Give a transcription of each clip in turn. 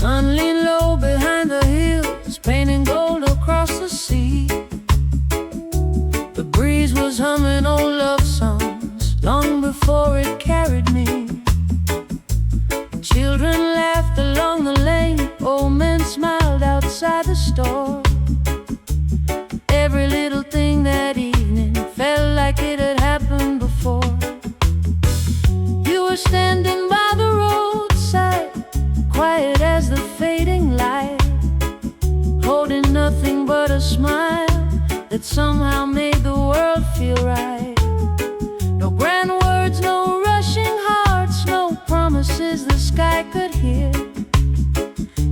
sun leaned low behind the hills, painting gold across the sea. The breeze was humming old love songs long before it carried me. Children laughed along the lane, old men smiled outside the store. Every little thing that evening felt like it had happened before. You were standing by the roadside, quiet as the fading light, holding nothing but a smile that somehow made the world feel right. No grand words, no rushing hearts, no promises the sky could hear.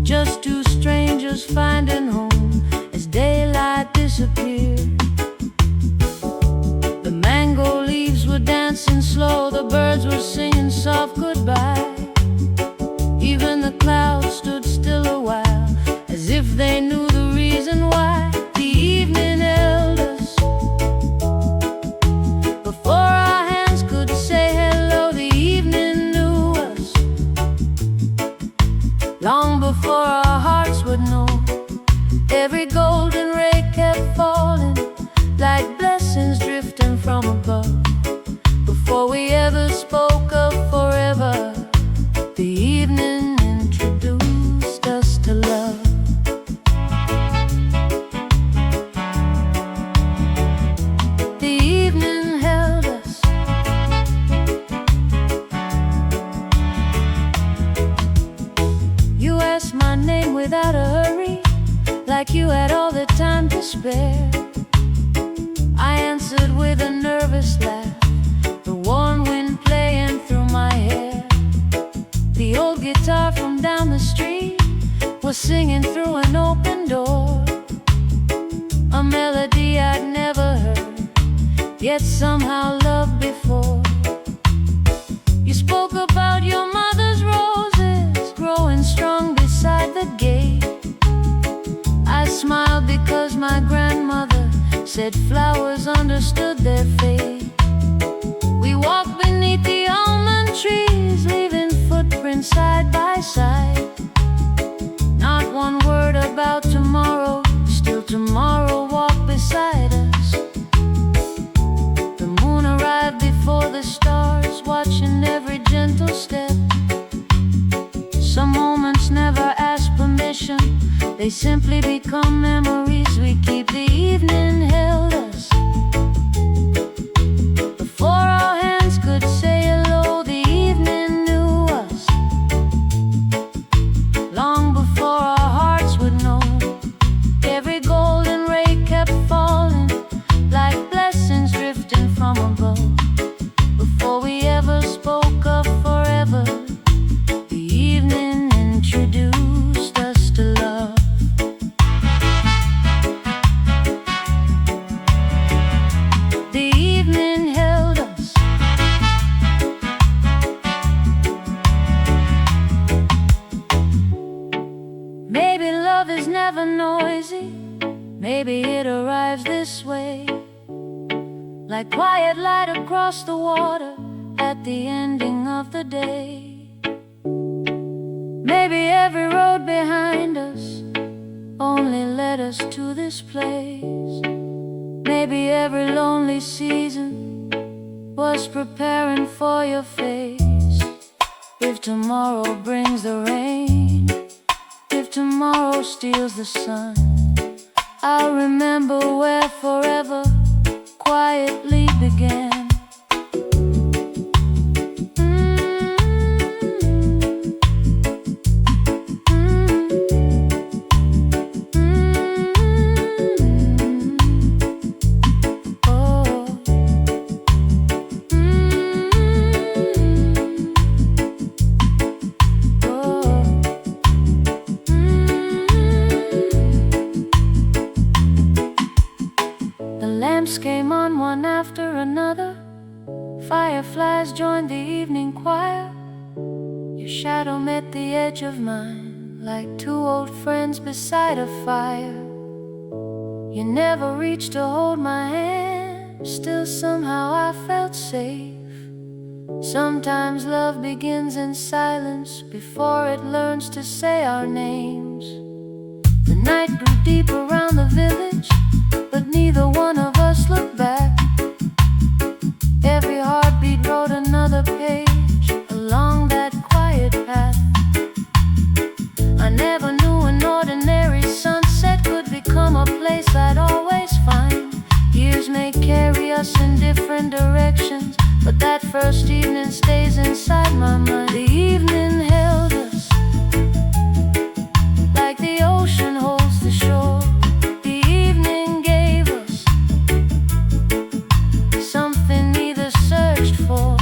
Just two strangers finding home as daylight disappeared. The mango leaves were dancing slow, the birds were singing soft goodbye. Even the clouds stood still a while, as if they knew the reason why. The evening held us before our hands could say hello. The evening knew us long before our hearts would know. Every golden ray kept falling like blessings drifting from above. Before we ever spoke of forever, the evening introduced us to love. The evening held us. You asked my name without a hurry, like you had all the time to spare. I answered with a nervous laugh, the warm wind playing through my hair. The old guitar from down the street was singing through an open door, a melody I'd never heard, yet somehow loved before. You spoke about your mother's roses growing strong beside the gate. I smiled because my grandmother said flowers understood their fate. We walked beneath the almond trees, leaving footprints side by side. Not one word about tomorrow, still tomorrow walked beside us. The moon arrived before the stars, watching every gentle step. Some moments never ask permission, they simply become memories we keep. The evening held us before our hands could say hello. The evening knew us long before our hearts would know. Every golden ray kept falling like blessings drifting from above. Before we ever spoke of forever, the evening introduced us to love. The evening held us. Maybe love is never noisy, maybe it arrives this way, like quiet light across the water at the ending of the day. Maybe every road behind us only led us to this place. Maybe every lonely season was preparing for your face. If tomorrow brings the rain, if tomorrow steals the sun, I'll remember where forever quietly began. Came on one after another, fireflies joined the evening choir. Your shadow met the edge of mine, like two old friends beside a fire. You never reached to hold my hand, still somehow I felt safe. Sometimes love begins in silence before it learns to say our names. The night grew deep around the village, but neither one of us looked back. Every heartbeat wrote another page along that quiet path. I never knew an ordinary sunset could become a place I'd always find. Years may carry us in different directions, but that first evening stays inside my mind. The evening held us like the ocean holds the shore. The evening gave us something neither searched for.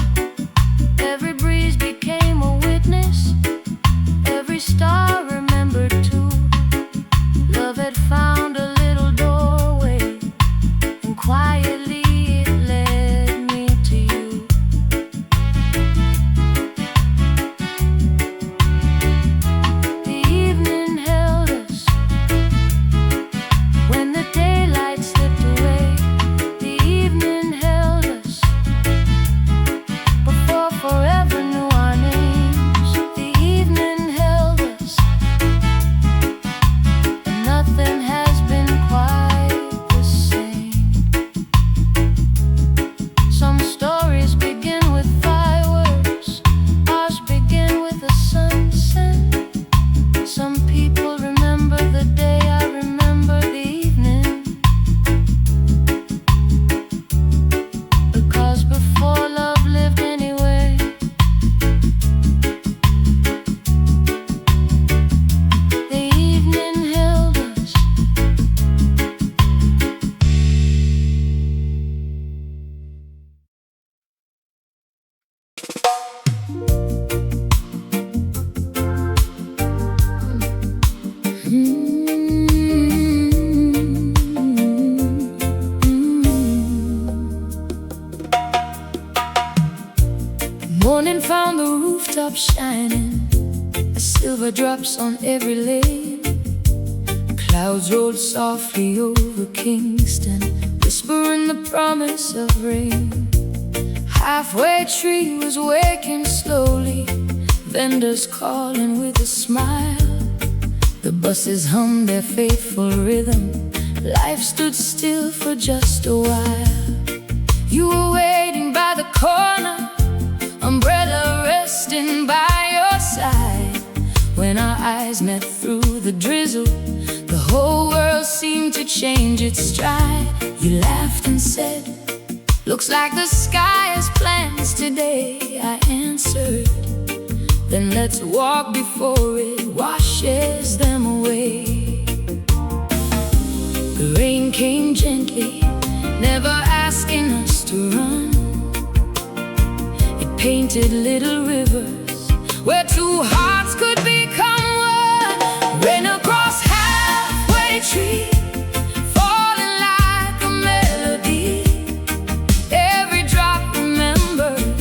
Every breeze became a witness, every star remembered too. Love had found a little doorway, and quietly it led me to you. The evening held us when the daylight slipped away. The evening held us before forever knew our names. The evening held us, and nothing has been quite the same. Some stories begin with fireworks, ours begin with a sunset. Some people remember the day, I remember the evening, because before love lived anyway. The evening held us. Morning found the rooftop shining, silver drops on every lane. Clouds rolled softly over Kingston, whispering the promise of rain. Halfway tree was waking slowly, vendors calling with a smile. The buses hummed their faithful rhythm, life stood still for just a while. You were waiting by the corner, umbrella resting by your side. When our eyes met through the drizzle, the whole world seemed to change its stride. You laughed and said, "Looks like the sky has plans today." I answered, "Then let's walk before it washes them away." The rain came gently, never asking us to run. It painted little rivers where two hearts could become one. Rain across halfway tree, falling like a melody. Every drop remembered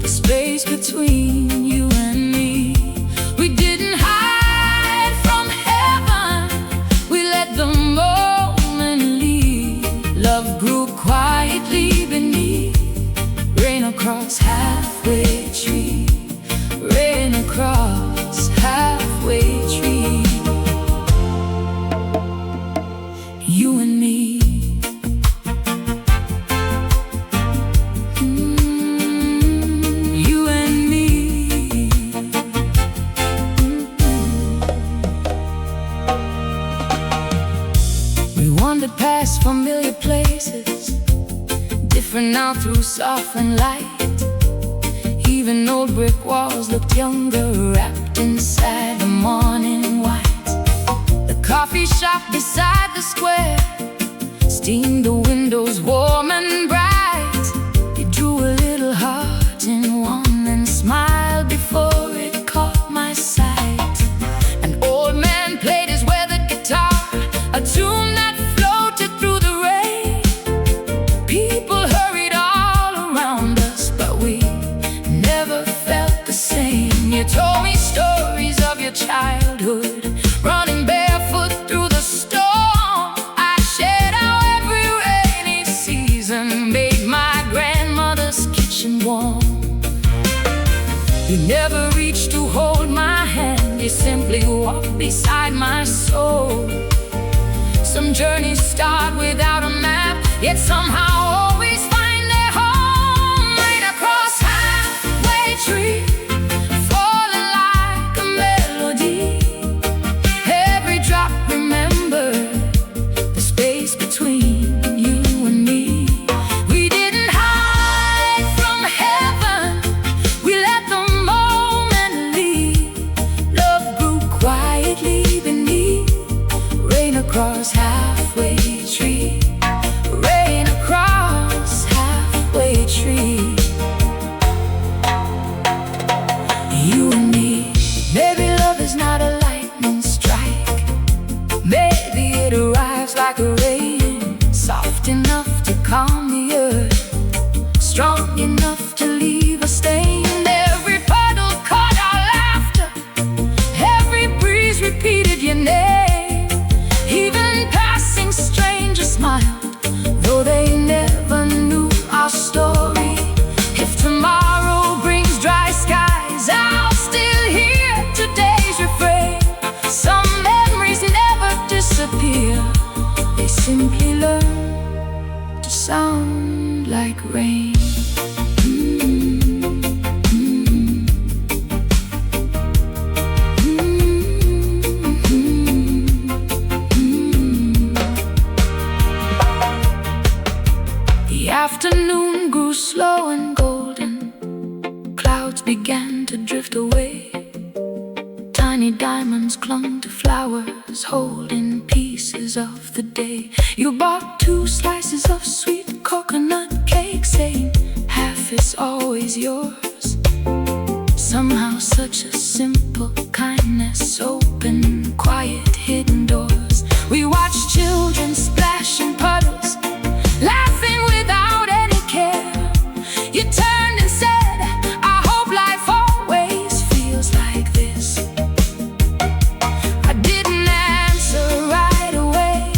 the space between you and me. We didn't hide from heaven, we let the moment lead. Love grew quietly beneath. Rain across halfway tree, rain across halfway tree. You and me. You and me. We wandered past familiar places, different now through softened light. Even old brick walls looked younger, wrapped inside the morning white. The coffee shop beside the square steamed the windows warm and bright. It drew a little heart in one and smiled before it caught my sight. An old man played his weathered guitar, a tune that floated through the rain. People hurried all around us, but we never felt the same. You told me stories of your childhood, running barefoot through the storm. I shared how every rainy season simply walk beside my soul. Some journeys start without a map, yet somehow always find their home. Right across halfway tree, falling like a melody. Every drop remember the space between you and me. We didn't hide from heaven, we let the moment lead. Love grew quietly beneath. Rain across halfway tree, rain across halfway tree. You and me, maybe love is not a lightning strike. Maybe it arrives like a rain, soft enough to calm the earth, strong enough to leave a stain. Every puddle caught our laughter, every breeze repeated your name. Even passing strangers smiled, though they never knew our story. If tomorrow brings dry skies, I'll still hear today's refrain. Some memories never disappear, they simply learn to sound like rain. The afternoon grew slow and golden, clouds began to drift away. Tiny diamonds clung to flowers, holding pieces of the day. You bought 2 slices of sweet coconut cake, saying half is always yours. Somehow such a simple kindness opened quiet hidden doors. We watched children splash in puddles, laughing without any care. You turned and said, I hope life always feels like this. I didn't answer right away.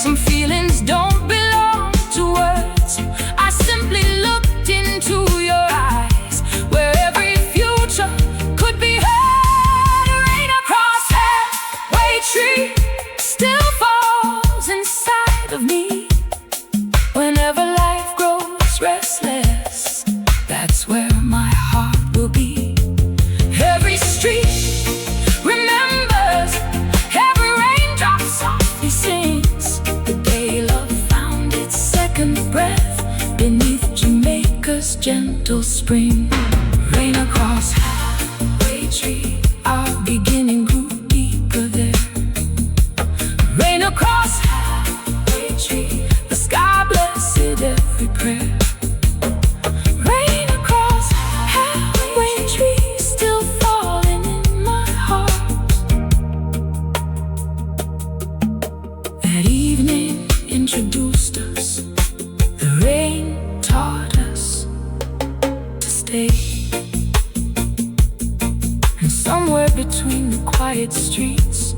Some feelings don't belong to words. I simply looked into your eyes, where every future could be heard. Rain across halfway tree still falls inside of me. Whenever life grows restless, that's where my heart will be. Every street remembers, every raindrop softly sings the day love found its second breath beneath Jamaica's gentle spring. Rain across halfway tree, our beginning grew deeper there. Rain across halfway tree, the sky blessed every prayer. Rain across halfway tree, still falling in my heart. That evening introduced us, the rain taught us to stay. And somewhere between the quiet streets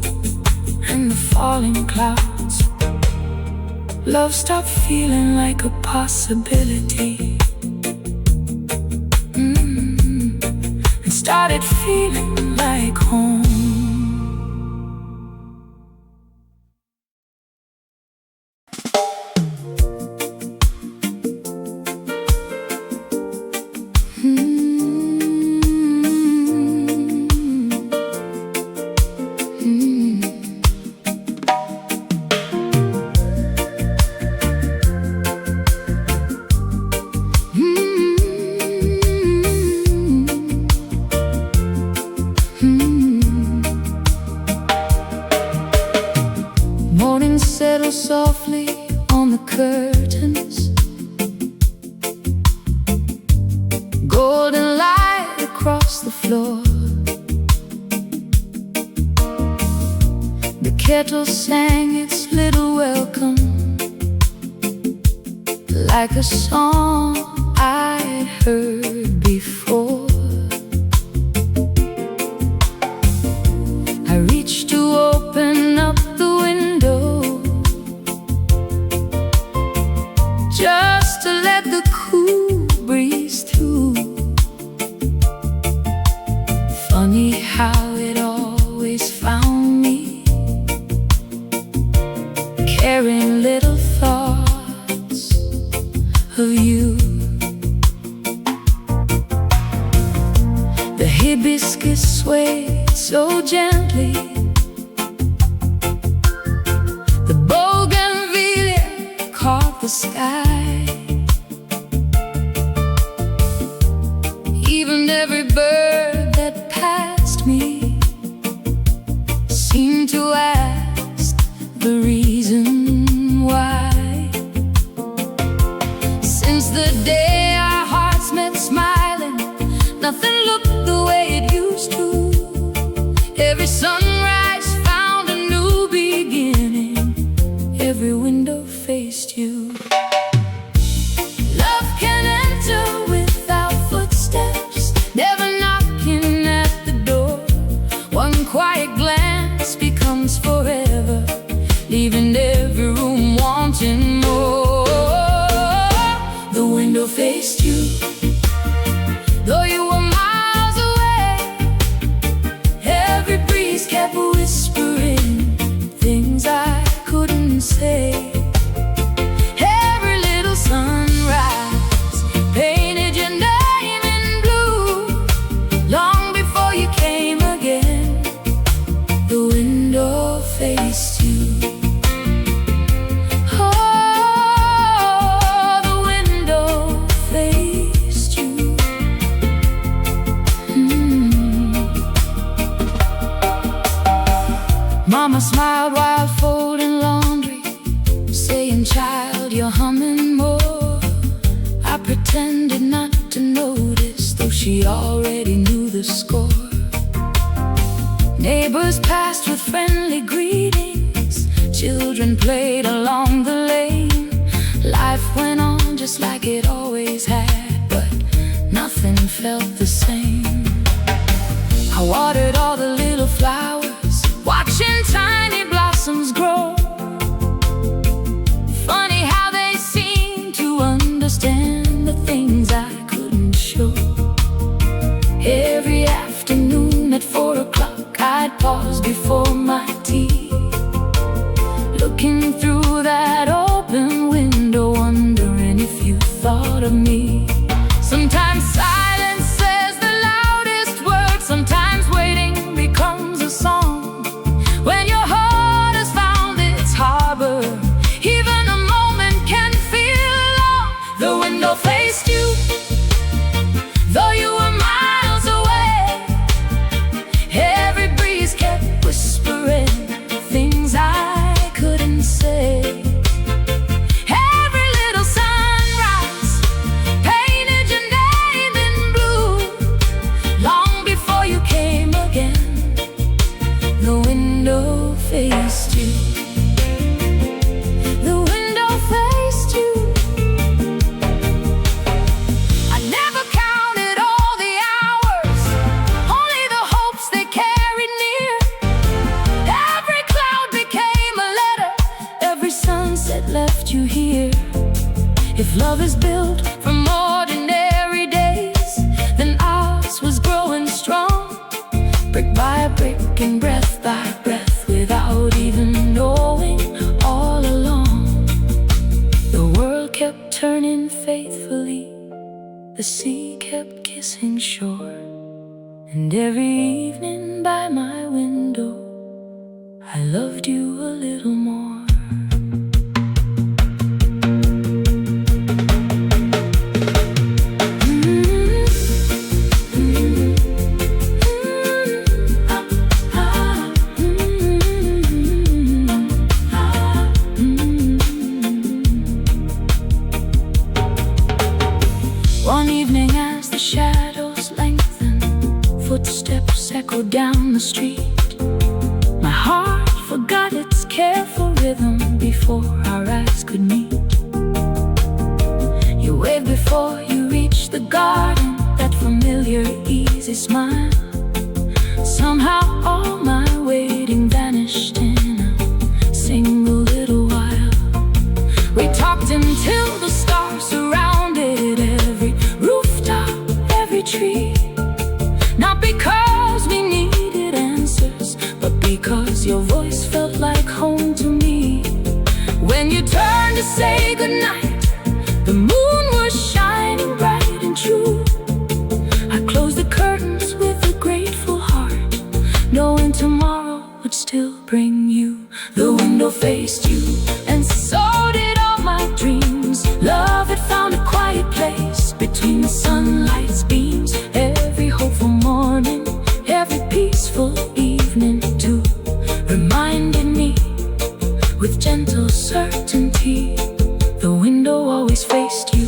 and the falling clouds, love stopped feeling like a possibility, and started feeling like home. Morning settles softly on the curtains, golden light across the floor. The kettle sang its little welcome, like a song I'd heard before. I reached to open up the window, just to let the cool breeze through. Funny how it always seem to ask the reason why. Since the day our hearts met smiling, nothing looked the way it used to. Every sunrise found a new beginning, every window faced you. Love can enter without footsteps, never knocking at the door. One quiet glance becomes forever, leaving every room wanting more. The window faced you, though you were miles away. Every breeze kept whispering things I couldn't say. Every little sunrise painted your name in blue. Long before you came again, the window faced you. Mama smiled while folding laundry, saying, "Child, you're humming more." I pretended not to notice, though she already knew the score. Neighbors passed with friendly greetings, children played along the lane. Life went on just like it always had, but nothing felt the same. I watered all the little flowers, watching tiny blossoms grow. Funny how they seem to understand the things I couldn't show. Every afternoon at 4 o'clock, I'd pause before my tea, looking through that open window, wondering if you thought of me. Sometimes silence says the loudest word, sometimes waiting becomes a song. When your heart has found its harbor, even a moment can feel long. The window faced you, though you were miles away. Every breeze kept whispering things I couldn't say. Every little sunrise painted your name in blue. Long before you came again, the window faced you. The window faced you. I never counted all the hours, only the hopes they carried near. Every cloud became a letter, every sunset left you here. If love is built from ordinary days, then ours was growing strong, brick by brick and breath by breath, without even knowing all along. The world kept turning faithfully, the sea kept kissing shore, and every evening by my window, I loved you a little more. One evening as the shadows lengthened, footsteps echoed down the street. My heart forgot its careful rhythm before our eyes could meet. You waved before you reached the garden, that familiar easy smile. Somehow all my waiting vanished in a single little while. We talked until the stars surrounded every rooftop, every tree. Not because we needed answers, but because your voice felt like home to me. When you turned to say goodnight, the moon was shining bright and true. I closed the curtains with a grateful heart, knowing tomorrow would still bring you. The window faced you, and so did all my dreams. Love had found a quiet place between the sunlight's beams. Every hopeful morning, every peaceful evening too. with gentle certainty. The window always faced you.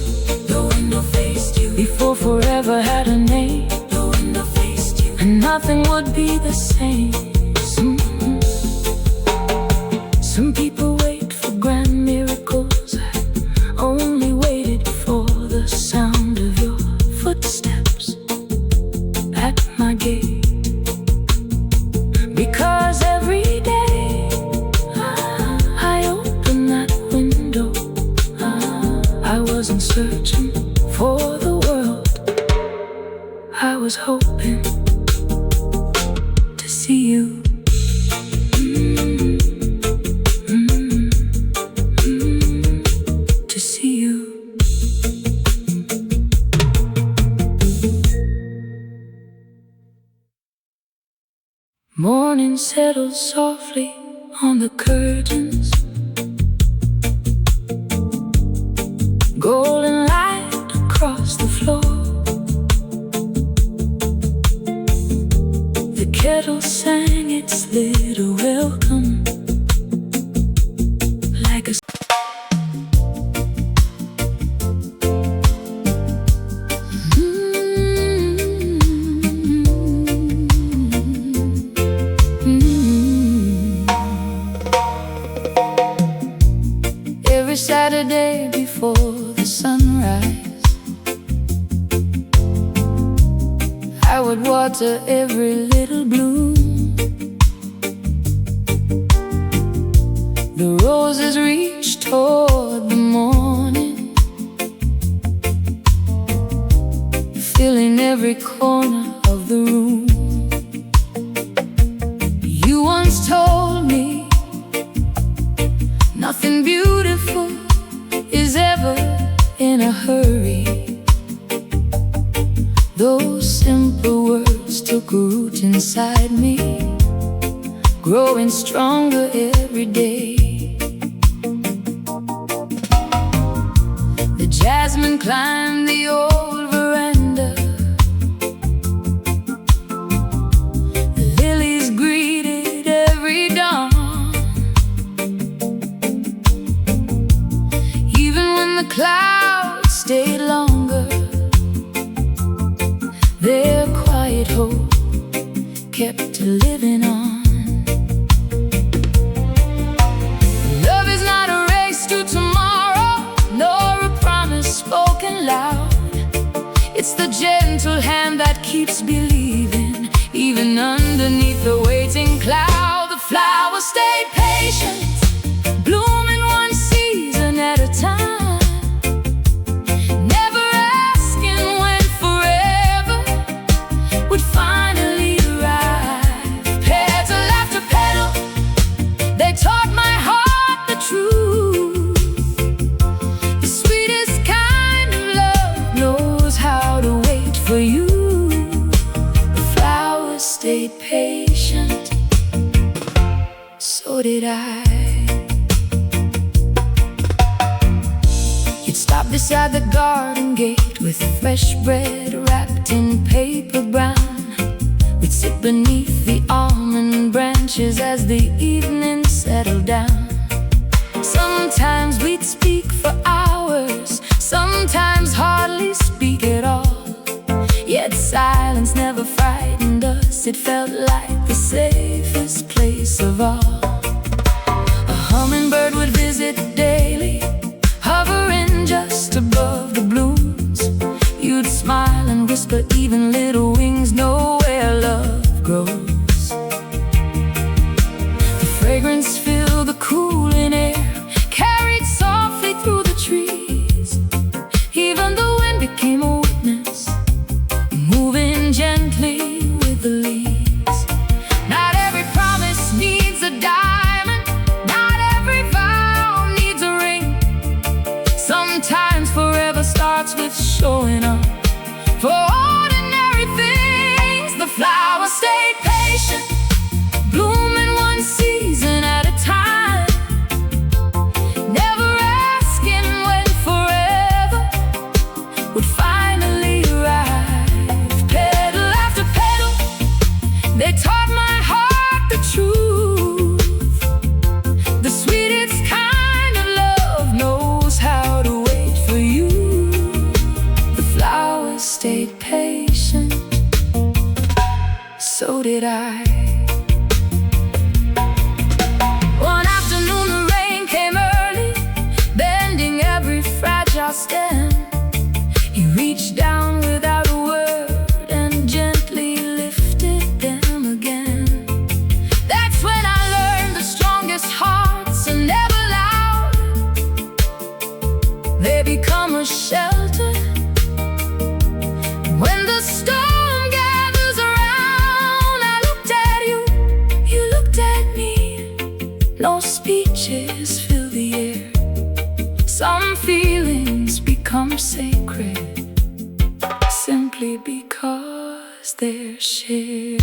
The window faced you. Before forever had a name. The window faced you. And nothing would be the same. Some people wait for grand miracles. I only waited for the sound of your footsteps at my gate. Because every day I open that window, I wasn't searching for the world, I was hoping to see you. To see you. Morning settled softly on the curtains. Golden light across the floor. The kettle sang its little welcome like a Every Saturday before the sunrise, I would water every little bloom. The roses reached toward the morning, filling every corner of the room. You once told me nothing beautiful is ever in a hurry. Those simple words took root inside me, growing stronger every day. The jasmine climbed the old veranda. The lilies greeted every dawn. The clouds stayed longer. Their quiet hope kept living on. Love is not a race to tomorrow, nor a promise spoken loud. It's the gentle hand that keeps believing, even underneath the waiting cloud. The flowers stayed patient, blooming one season at a time. For you, the flowers stayed patient, so did I. You'd stop beside the garden gate with fresh bread wrapped in paper brown. We'd sit beneath the almond branches as the evening settled down. Sometimes we'd speak for hours, sometimes hardly speak at all. Yet silence never frightened us. It felt like the safest place of all. A hummingbird would visit daily, hovering just above the blooms. You'd smile and whisper, even little wings know where love grows. The fragrance filled the cooling air, carried softly through the trees. Even the wind became a witness, moving gently with the leaves. Not every promise needs a diamond, not every vow needs a ring. Sometimes forever starts with showing up for ordinary shelter. When the storm gathers around, I looked at you, you looked at me. No speeches fill the air. Some feelings become sacred simply because they're shared.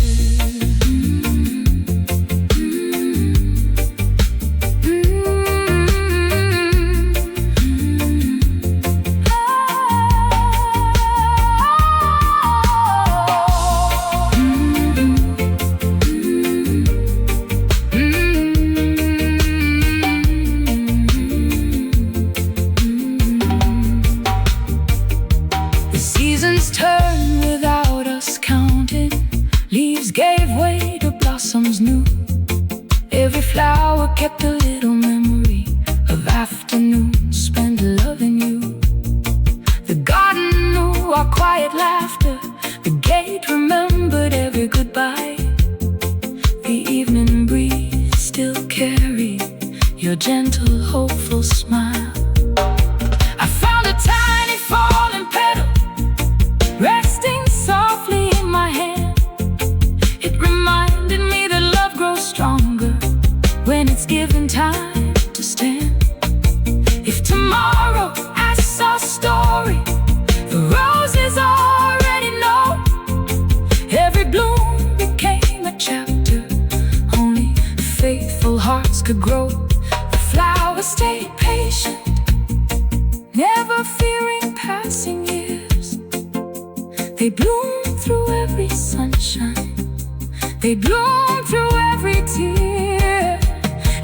Turn without us counting. Leaves gave way to blossoms new. Every flower kept a little memory of afternoons spent loving you. The garden knew our quiet laughter. The gate remembered every goodbye. The evening breeze still carried your gentle, hopeful smile. I found a tiny fallen petal resting softly in my hand. It reminded me that love grows stronger when it's given time to stand. If tomorrow asks our story, the roses already know. Every bloom became a chapter only faithful hearts could grow. The flowers stayed patient, never fearing passing years. They bloom through every sunshine. They bloom through every tear.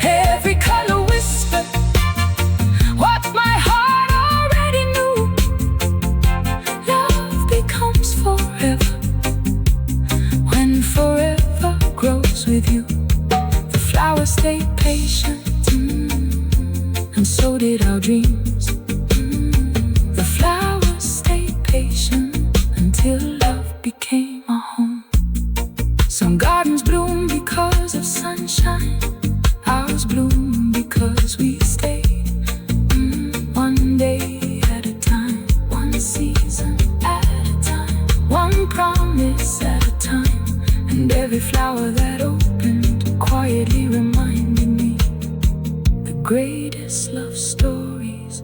Every color whisper what my heart already knew. Love becomes forever when forever grows with you. The flowers stayed patient, and so did our dreams. The flowers stayed patient until love became a home. Some gardens bloom because of sunshine. Ours bloom because we stayed. One day at a time, one season at a time, one promise at a time. And every flower that opened quietly reminded me the greatest love stories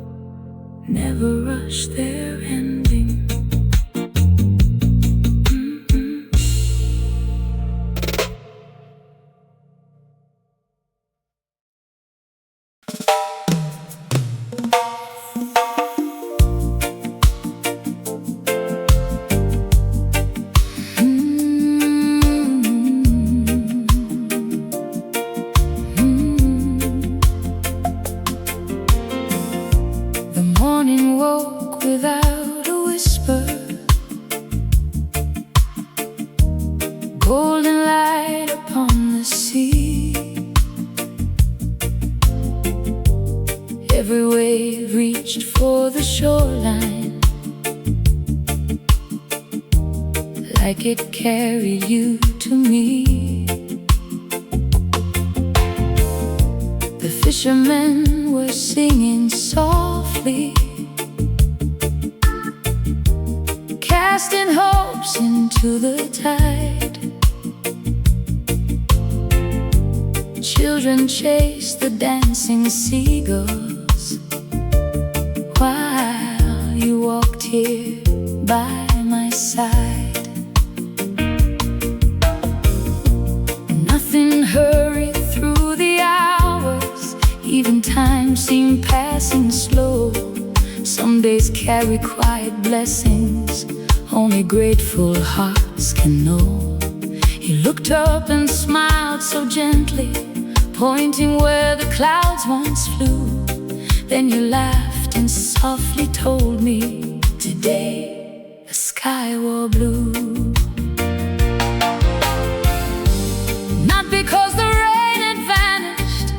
never rush their ending. Without a whisper, golden light upon the sea. Every wave reached for the shoreline, like it carried you to me. The fishermen were singing softly, casting hopes into the tide. Children chased the dancing seagulls while you walked here by my side. Nothing hurried through the hours, even time seemed passing slow. Some days carry quiet blessings only grateful hearts can know. He looked up and smiled so gently, pointing where the clouds once flew. Then you laughed and softly told me, today the sky wore blue. Not because the rain had vanished,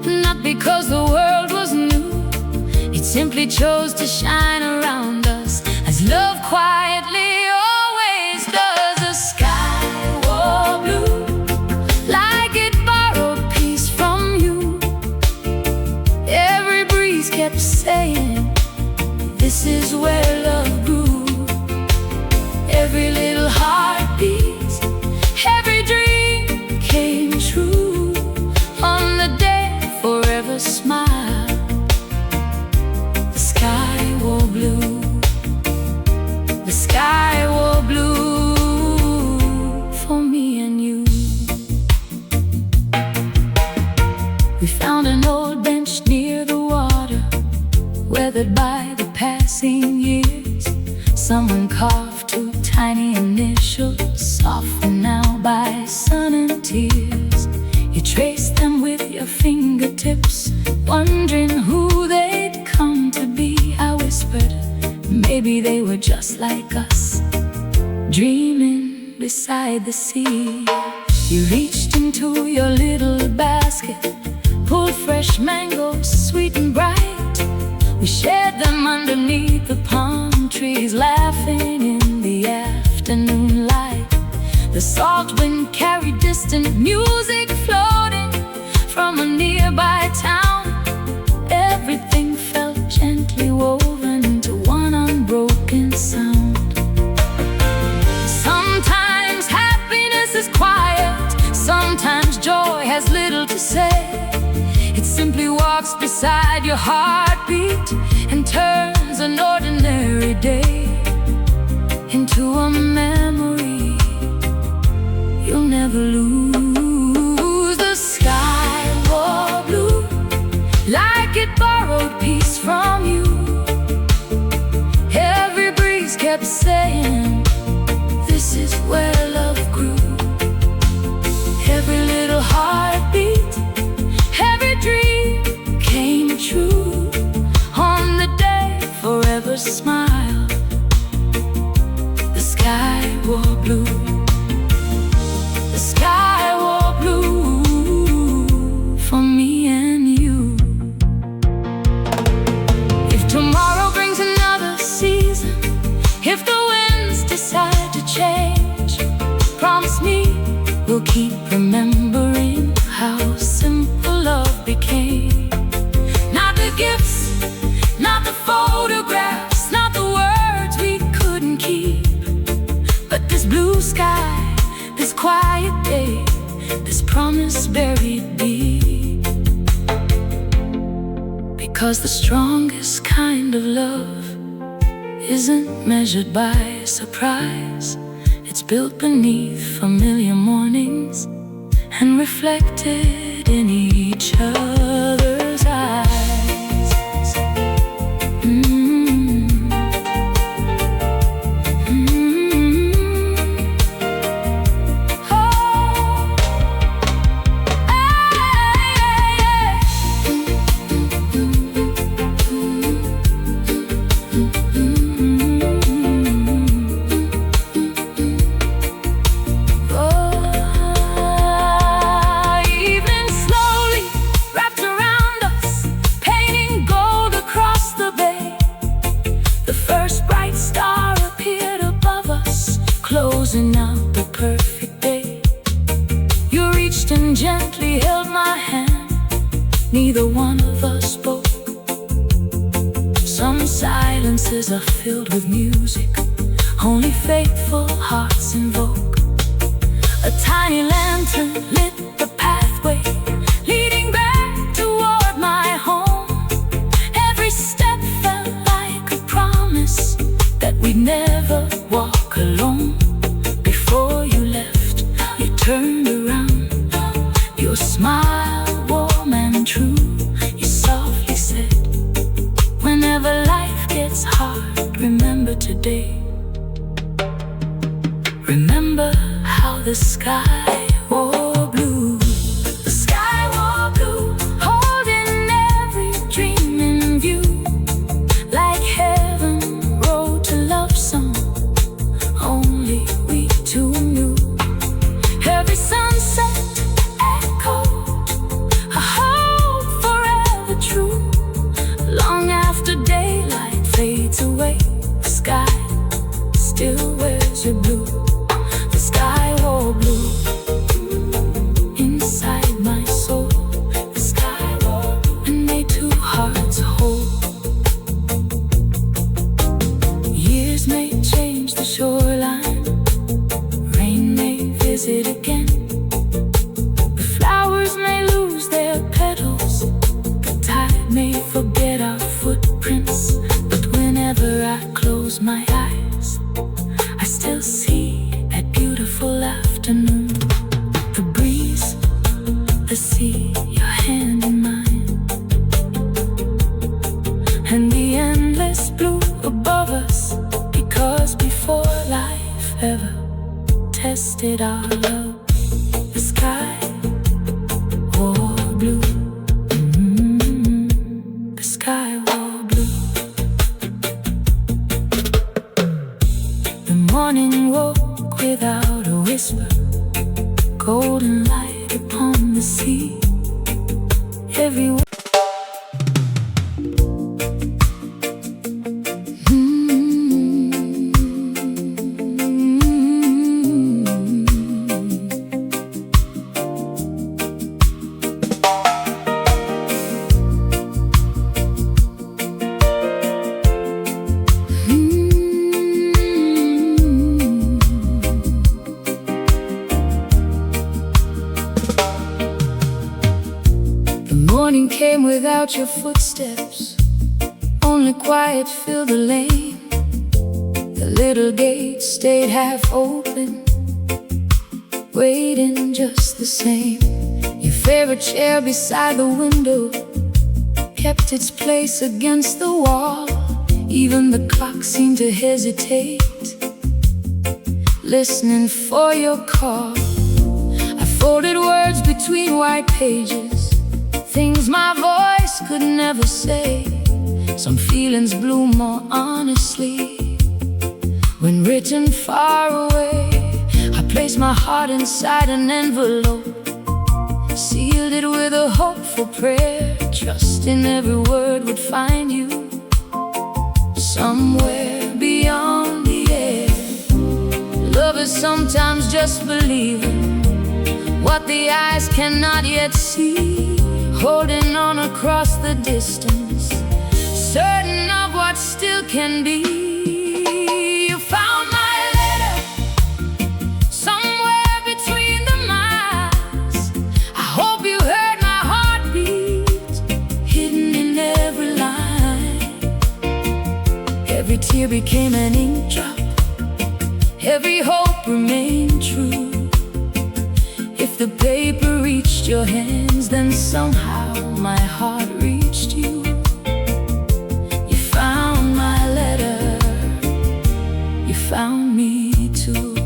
not because the world was new. It simply chose to shine around us as love quietly always does. The sky wore blue, like it borrowed peace from you. Every breeze kept saying, this is where love grew. Every little heartbeat, every dream came true. On the day forever smiled, the sky wore blue. The sky wore blue for me and you. We found an old bench near the water, weathered by the passing years. Someone carved two tiny initials, softened now by sun and tears. You traced them with your fingertips, wondering who they'd come to be. I whispered, maybe they were just like us, dreaming beside the sea. You reached into your little basket, pulled fresh mangoes, sweet and bright. We shared them underneath the palm trees, laughing in the afternoon light. The salt wind carried distant music floating from a nearby town. Everything felt gently woven into one unbroken sound. Sometimes happiness is quiet, sometimes joy has little to say. It simply walks beside your heartbeat and turns an ordinary day into a memory you'll never lose. The sky wore blue, like it borrowed peace from you. Every breeze kept saying, this is where love grew. Every little heartbeat, every dream came true. On the day forever smiled, the sky wore blue. The sky wore blue for me and you. If tomorrow brings another season, if the winds decide to change, promise me we'll keep remembering how simple love became. Not the gifts, not the photographs, not the words we couldn't keep, but this blue sky, this quiet day, this promise buried deep. Because the strongest kind of love isn't measured by surprise. It's built beneath familiar mornings and reflected in each other's eyes. Closing out the perfect day. You reached and gently held my hand. Neither one of us spoke. Some silences are filled with music, only faithful hearts invoke. A tiny lantern lit the pathway leading back toward my home. Every step felt like a promise that we'd never walk alone. Before you left, you turned around, your smile warm and true. You softly said, whenever life gets hard, remember today. Remember how the sky wore blue. The sky wore blue, holding every dream in view. Like heaven wrote a love song, only we two knew. Every sunset echoed a hope forever true. Long after daylight fades away, the sky still wears your blue. The sky wore blue. tasted our love. The sky wore blue. The sky wore blue. The morning woke without a whisper. Golden light upon the sea. Everywhere. Morning came without your footsteps. Only quiet filled the lane. The little gate stayed half open, waiting just the same. Your favorite chair beside the window kept its place against the wall. Even the clock seemed to hesitate, listening for your call. I folded words between white pages, things my voice could never say. Some feelings bloom more honestly when written far away. I placed my heart inside an envelope, sealed it with a hopeful prayer, trusting every word would find you somewhere beyond the air. Lovers sometimes just believing what the eyes cannot yet see, holding on across the distance, certain of what still can be. You found my letter somewhere between the miles. I hope you heard my heartbeat hidden in every line. Every tear became an ink drop, every hope remained true. If the paper reached your hands, then somehow my heart reached you. You found my letter, you found me too.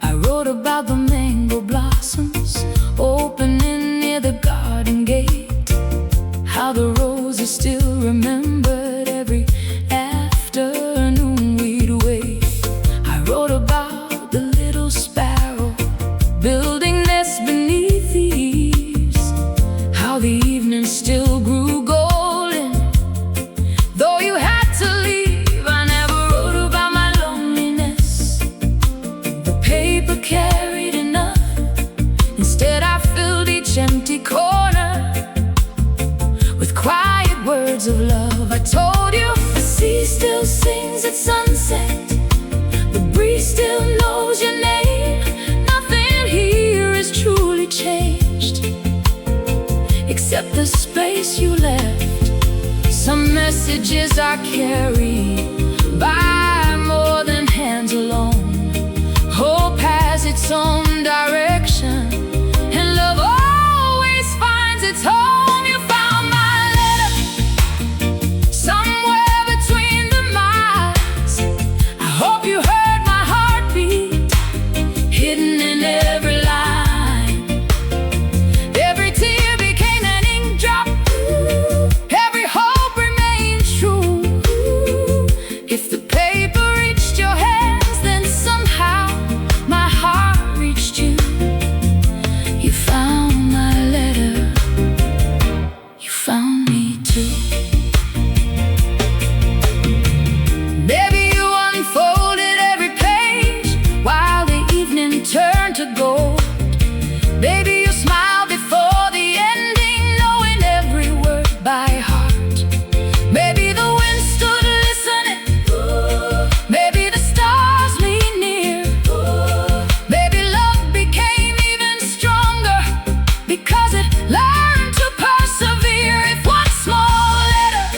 I wrote about the mango blossoms opening near the garden gate, how the roses still remembered every afternoon we'd wait. I wrote about the little sparrow building nests beneath the eaves, how the evening still grew golden though you had to leave. I never wrote about my loneliness, the paper carried enough. Instead I filled each empty corner with quiet words of love. I told you the sea still sings at sunset, the breeze still knows your name. Nothing here is truly changed except the space you left. Some messages are carried by more than hands alone. Hope has its own direction, and love always finds its home. You found my letter somewhere between the miles. I hope you heard my heartbeat hidden in every line. Every tear became an ink drop, every hope remained true. If the paper reached your hands, then somehow my heart reached you. You found my letter, you found me too. Baby, you unfolded every page while the evening turned to gold. Baby, you smiled before the ending, knowing every word by heart. Maybe the wind stood listening, maybe the stars leaned near. Maybe love became even stronger because it learned to persevere. If one small letter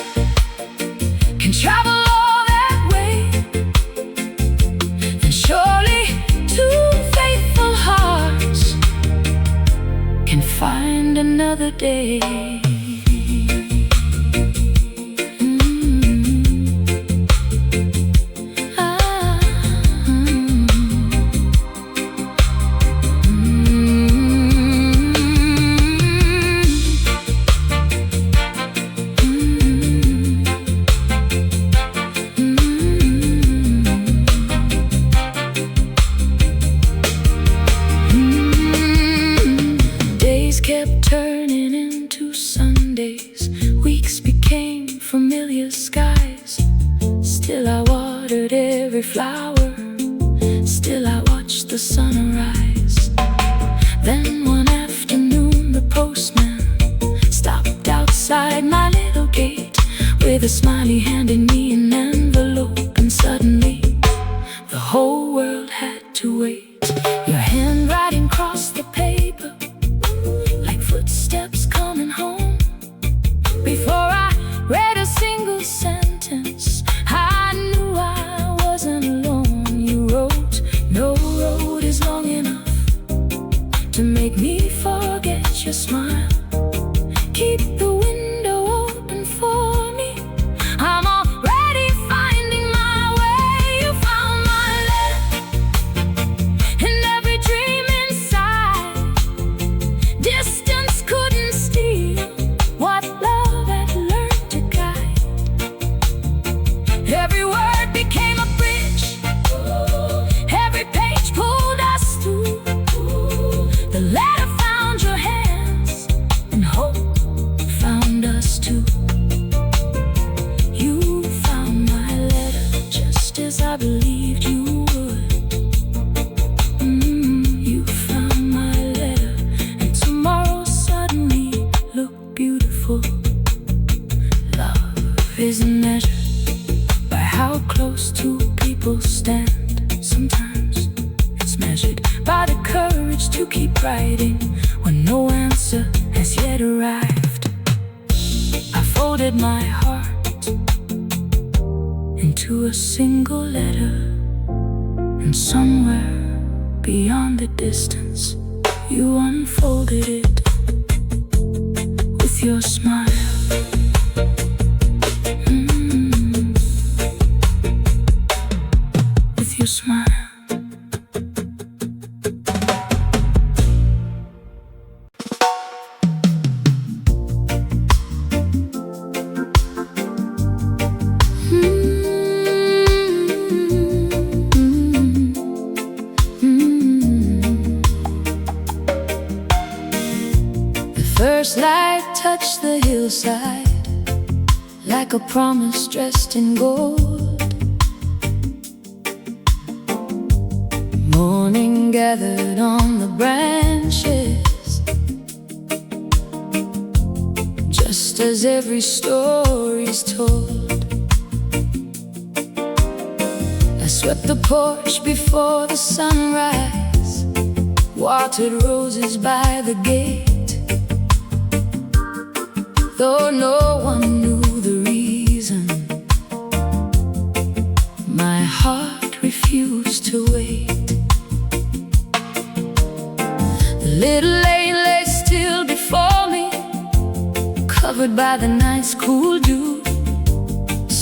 can travel all that way, then surely two faithful hearts can find another day. Ah. every flower. Still I watch the sunrise. Then one afternoon the postman stopped outside my little gate with a smiley handing me an envelope. And suddenly the whole world had to wait. Your handwriting crossed the paper like footsteps coming home. Before I read a single sentence, I knew I wasn't alone. You wrote, "No road is long enough to make me forget your smile. Keep the window open for me. I'm already finding my way." You found my letter and every dream inside. Distance couldn't steal what love had learned to guide. Every word became a bridge, every page pulled us through. The letter found your hands, and hope found us too. You found my letter just as I believed you would. You found my letter, and tomorrow suddenly looked beautiful. Love isn't measured by how close two people stand. Sometimes it's measured by the courage to keep writing when no answer has yet arrived. I folded my heart into a single letter, and somewhere beyond the distance, you unfolded it with your smile. With your smile. First light touched the hillside like a promise dressed in gold. Morning gathered on the branches, just as every story's told. I swept the porch before the sunrise, watered roses by the gate. Though no one knew the reason, my heart refused to wait. The little lane lay still before me, covered by the night's cool dew.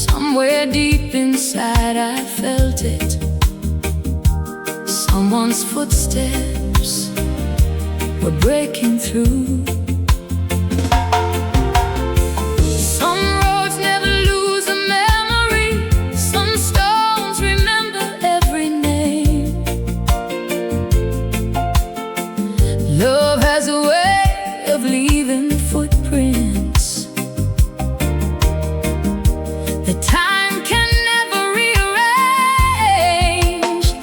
Somewhere deep inside I felt it, someone's footsteps were breaking through. Love has a way of leaving footprints that time can never rearrange.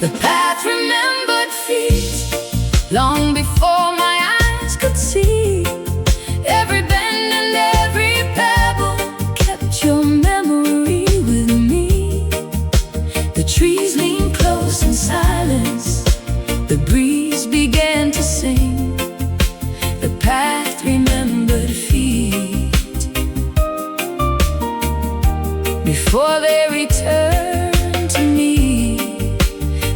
The path remembered feet long before my eyes could see. Every bend and every pebble kept your memory with me. The trees leaned close in silence, the breeze began to sing. The path remembered feet before they returned to me.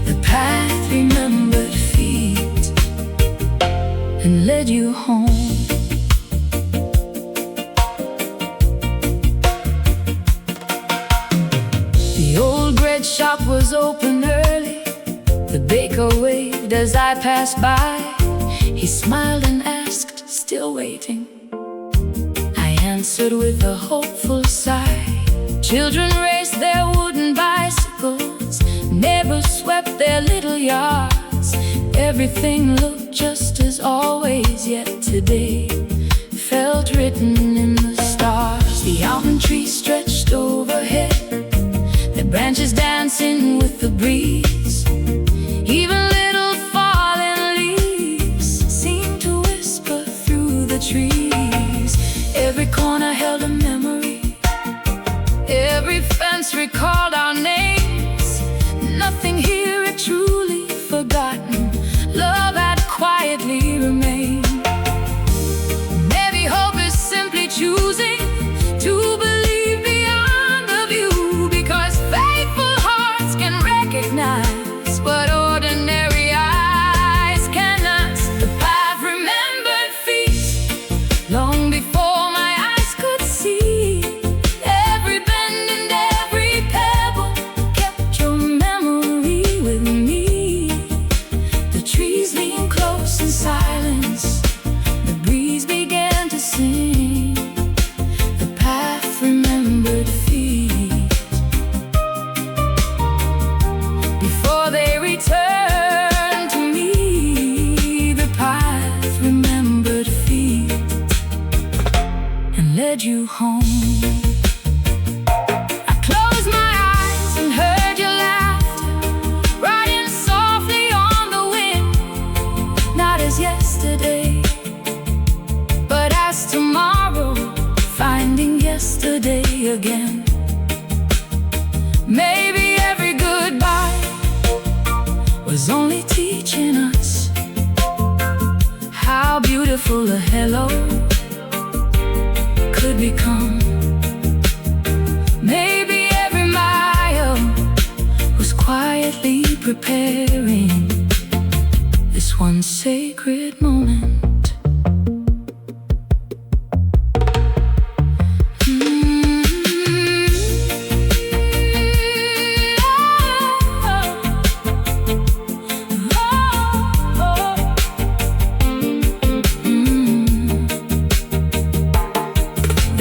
The path remembered feet and led you home. The old bread shop was open early. The baker waved as I passed by. He smiled and asked, "Still waiting?" I answered with a hopeful sigh. Children raced their wooden bicycles, neighbors swept their little yards. Everything looked just as always, yet today felt written in the stars. The almond tree stretched overhead, their branches dancing with the trees. Every corner held a memory. Every fence recalled our names. Nothing here had truly forgotten. Love had quietly remained. Maybe hope is simply choosing to believe beyond the view, because faithful hearts can recognize what ordinary eyes cannot. The path remembered feet long before my eyes could see. Every bend and every pebble kept your memory with me. The trees leaned close in silence. The breeze began to sing. The path remembered feet before they returned to me. The path remembered feet and led you home. I closed my eyes and heard your laughter riding softly on the wind. Not as yesterday, but as tomorrow, finding yesterday again. Maybe every goodbye was only teaching us how beautiful a hello could become. Maybe every mile was quietly preparing this one sacred moment.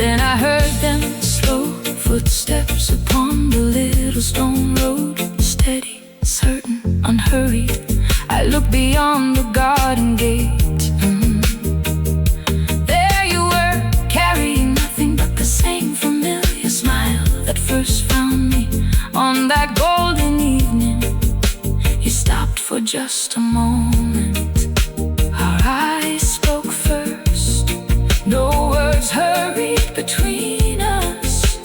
Then I heard them slow footsteps upon the little stone road. Steady, certain, unhurried. I looked beyond the garden gate. There you were, carrying nothing but the same familiar smile that first found me on that golden evening. You stopped for just a moment. Our eyes spoke first. No words hurried between us.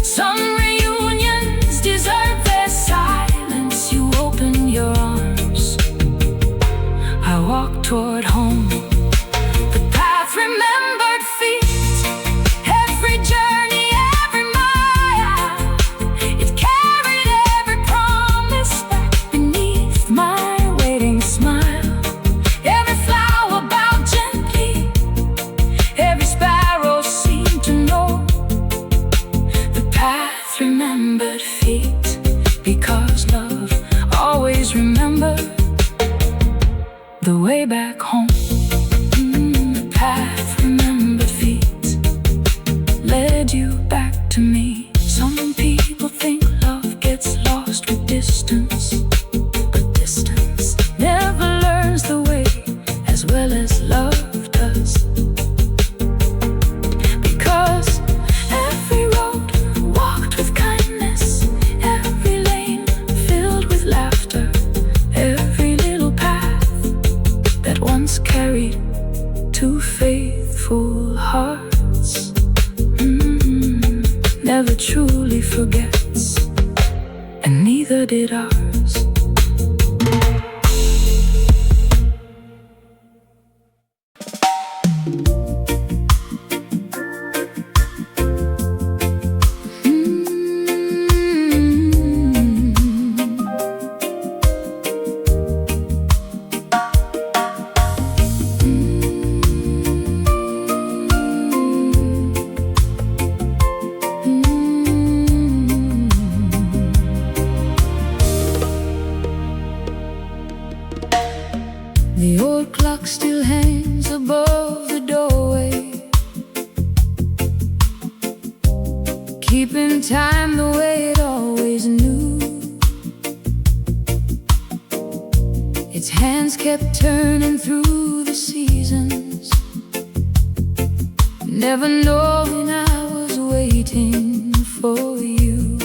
Some reunions deserve their silence. You opened your arms. I walked toward home. The path remembered feet. Every journey, every mile, it carried every promise back beneath my waiting smile. Every flower bowed gently. Every sparrow seemed to know. The path remembered feet, because love always remembered the way back home. The path remembered feet led you back to me. Some people think love gets lost with distance, but distance never learns the way as well as love does. Because every road walked with kindness, every lane filled with laughter, every little path that once carried two faithful hearts never truly forgets, and neither did ours. The old clock still hangs above the doorway, keeping time the way it always knew. Its hands kept turning through the seasons, never knowing I was waiting for you.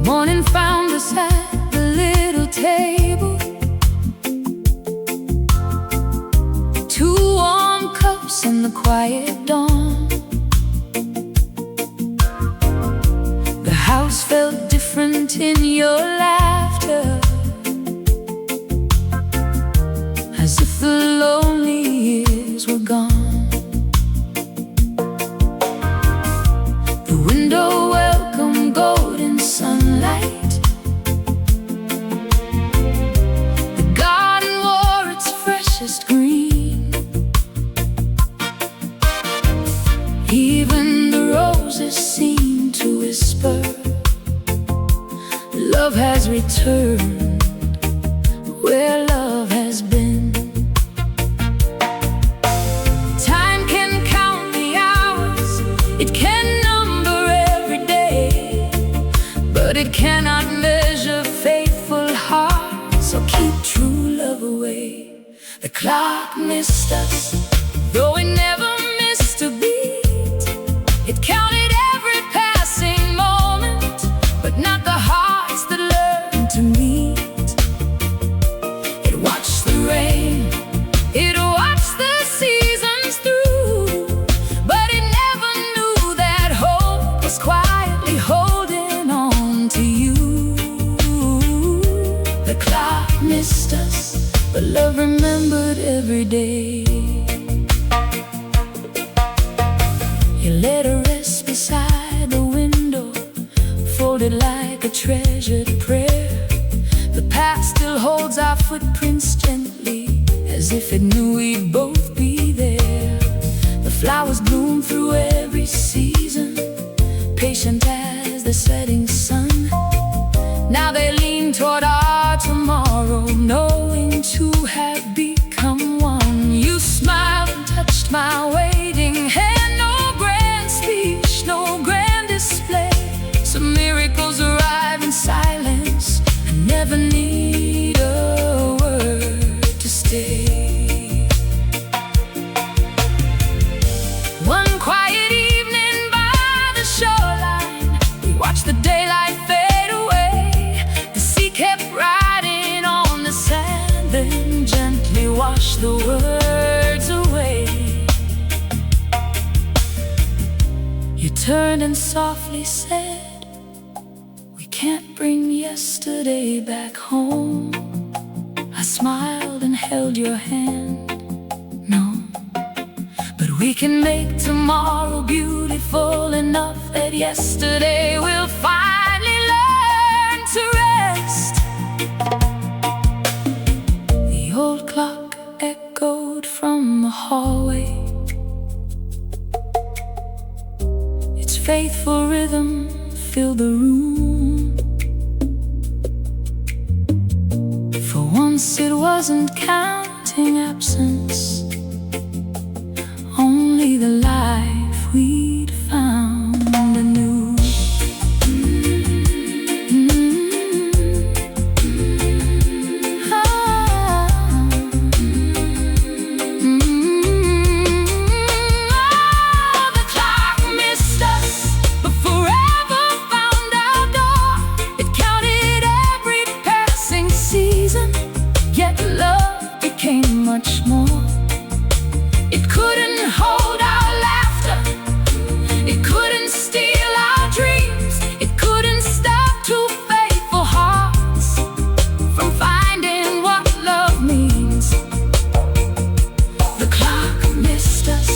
Morning found us at the little table, goosebumps in the quiet dawn. The house felt different in your laughter, as if the lonely years were gone. The window welcomed golden sunlight. The garden wore its freshest green. Even the roses seemed to whisper, love has returned where love has been. Time can count the hours, it can number every day, but it cannot measure faithful hearts, so keep true love away. The clock missed us, though it never missed a beat. It counted every passing moment, but not the hearts that learned to meet. It watched the rain, it watched the seasons through, but it never knew that hope was quietly holding on to you. The clock missed us, but love remembered every day. You let her rest beside the window, folded like a treasured prayer. The past still holds our footprints gently, as if it knew we'd both be there. The flowers bloom through every season, patient as the setting sun. Now they lean toward our tomorrow, knowing two have become one. You smiled and touched my waiting hand. No grand speech, no grand display. Some miracles arrive in silence. I never need a word to stay. One quiet evening by the shoreline, we watched the daylight fade away. The sea kept riding on the sand, then gently washed the words away. You turned and softly said, we can't bring yesterday back home. I smiled and held your hand, no, but we can make tomorrow beautiful enough that yesterday will finally learn to rest. The old clock echoed from the hallway, its faithful rhythm filled the room. For once it wasn't counting absence, only the life we'd found anew. The clock missed us, but forever found our door. It counted every passing season, yet love became much more. It couldn't hold our laughter, it couldn't steal our dreams, it couldn't stop two faithful hearts from finding what love means. The clock missed us,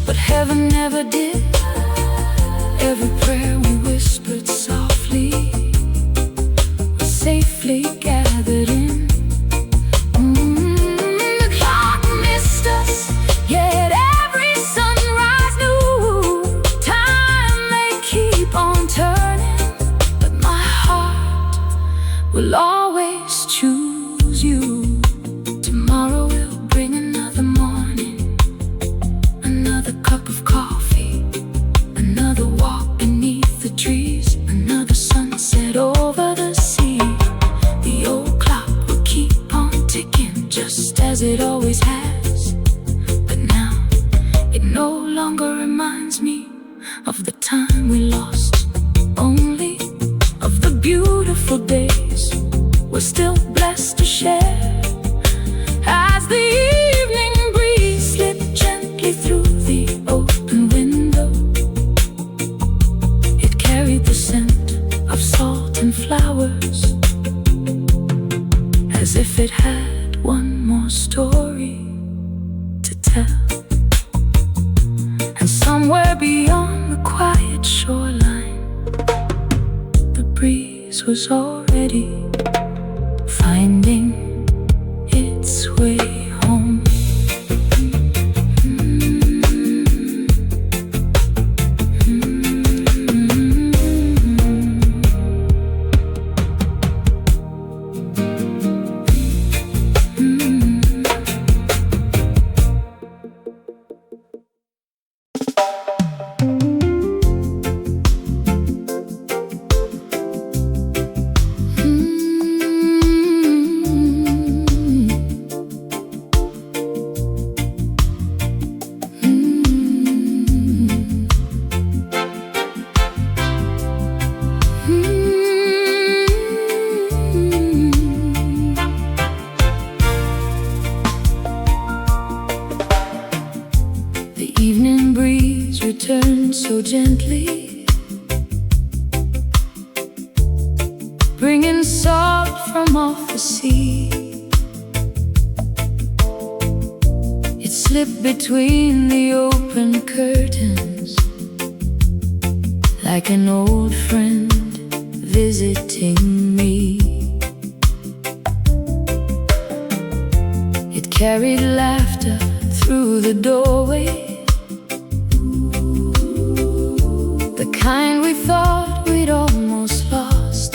but heaven never did. Every prayer we whispered softly was safely gathered in. The clock missed us, yet every sunrise knew time may keep on turning, but my heart will always choose you. Tomorrow will bring another morning, another cup of coffee, another walk beneath the trees, another sunset over the sea. The old clock will keep on ticking, just as it always has. But now it no longer reminds me of the time we lost, only of the beautiful days we're still blessed to share. As the evening breeze slipped gently through story to tell. And somewhere beyond the quiet shoreline, the breeze was already finding its way home. Evening breeze returned so gently, bringing salt from off the sea. It slipped between the open curtains, like an old friend visiting me. It carried laughter through the doorway, the kind we thought we'd almost lost.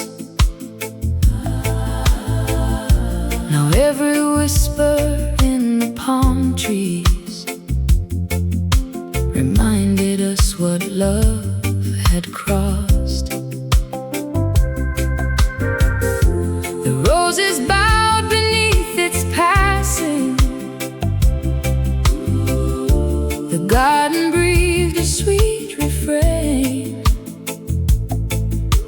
Now every whisper in the palm trees reminded us what love had crossed. The roses bowed beneath its passing, the garden breathed a sweet refrain.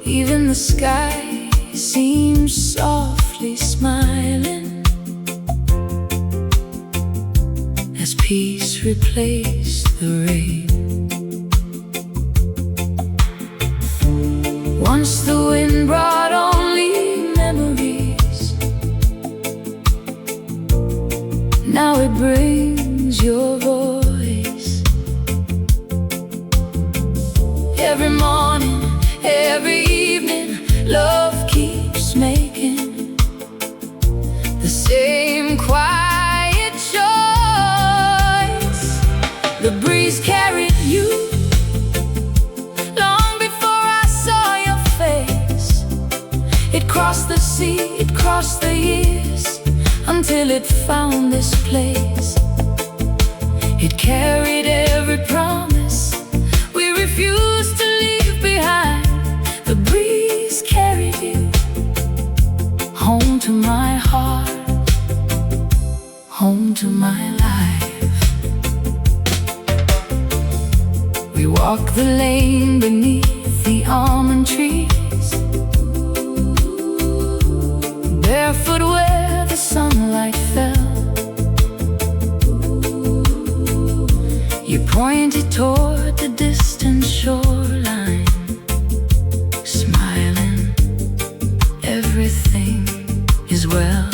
Even the sky seemed softly smiling, as peace replaced the rain. Once the wind brought only memories, now it brings your voice. Every morning, every evening, love keeps making the same quiet choice. The breeze carried you long before I saw your face. It crossed the sea, it crossed the years, until it found this place. It carried every promise we refused to leave behind. The breeze carried you home to my heart, home to my life. We walked the lane beneath the almond trees, barefoot where the sunlight fell. You pointed toward the distant shoreline, smiling, everything is well.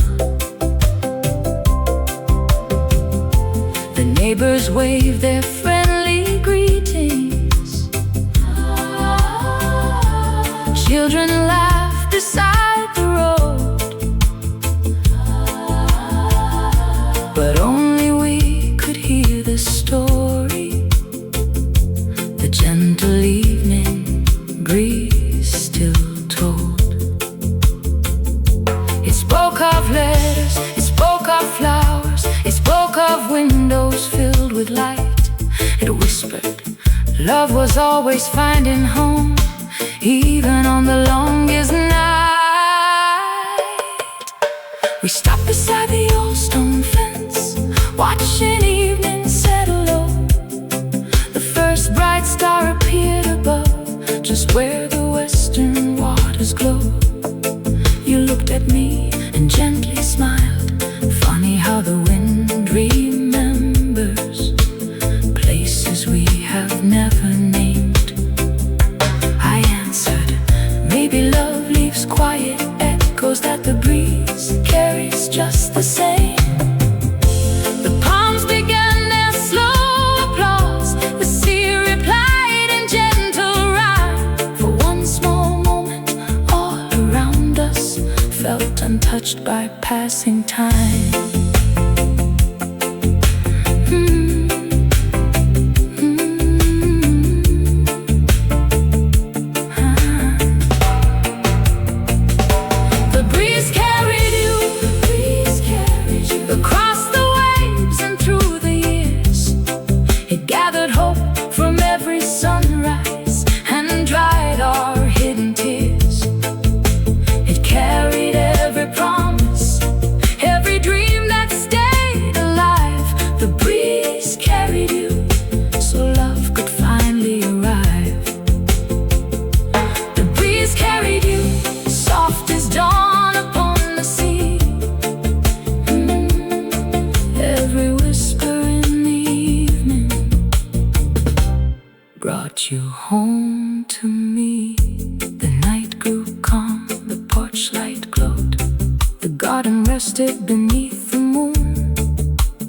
The neighbors waved their friendly greetings, children laughed beside the road, but only we could hear the story. The gentle evening breeze still told. It spoke of letters, it spoke of flowers, it spoke of windows filled with light. It whispered love was always finding home, even on the longest night. We stopped beside the old stone fence, watching evening settle low. The first bright star appeared above, just where the western waters glow. You looked at me and gently smiled. Funny how the wind remembers places we have never named. I answered, maybe love leaves quiet echoes that the breeze carries just the same. untouched by passing time. The breeze carried you across the waves and through the years. It gathered hope from every sunrise and dried our hidden tears. It carried every promise, every dream that stayed alive. The breeze carried you so love could finally arrive. The breeze carried you soft as dawn upon the sea. Every whisper in the evening brought you home to me. The night grew calm, the porch light glowed, the garden rested beneath the moon.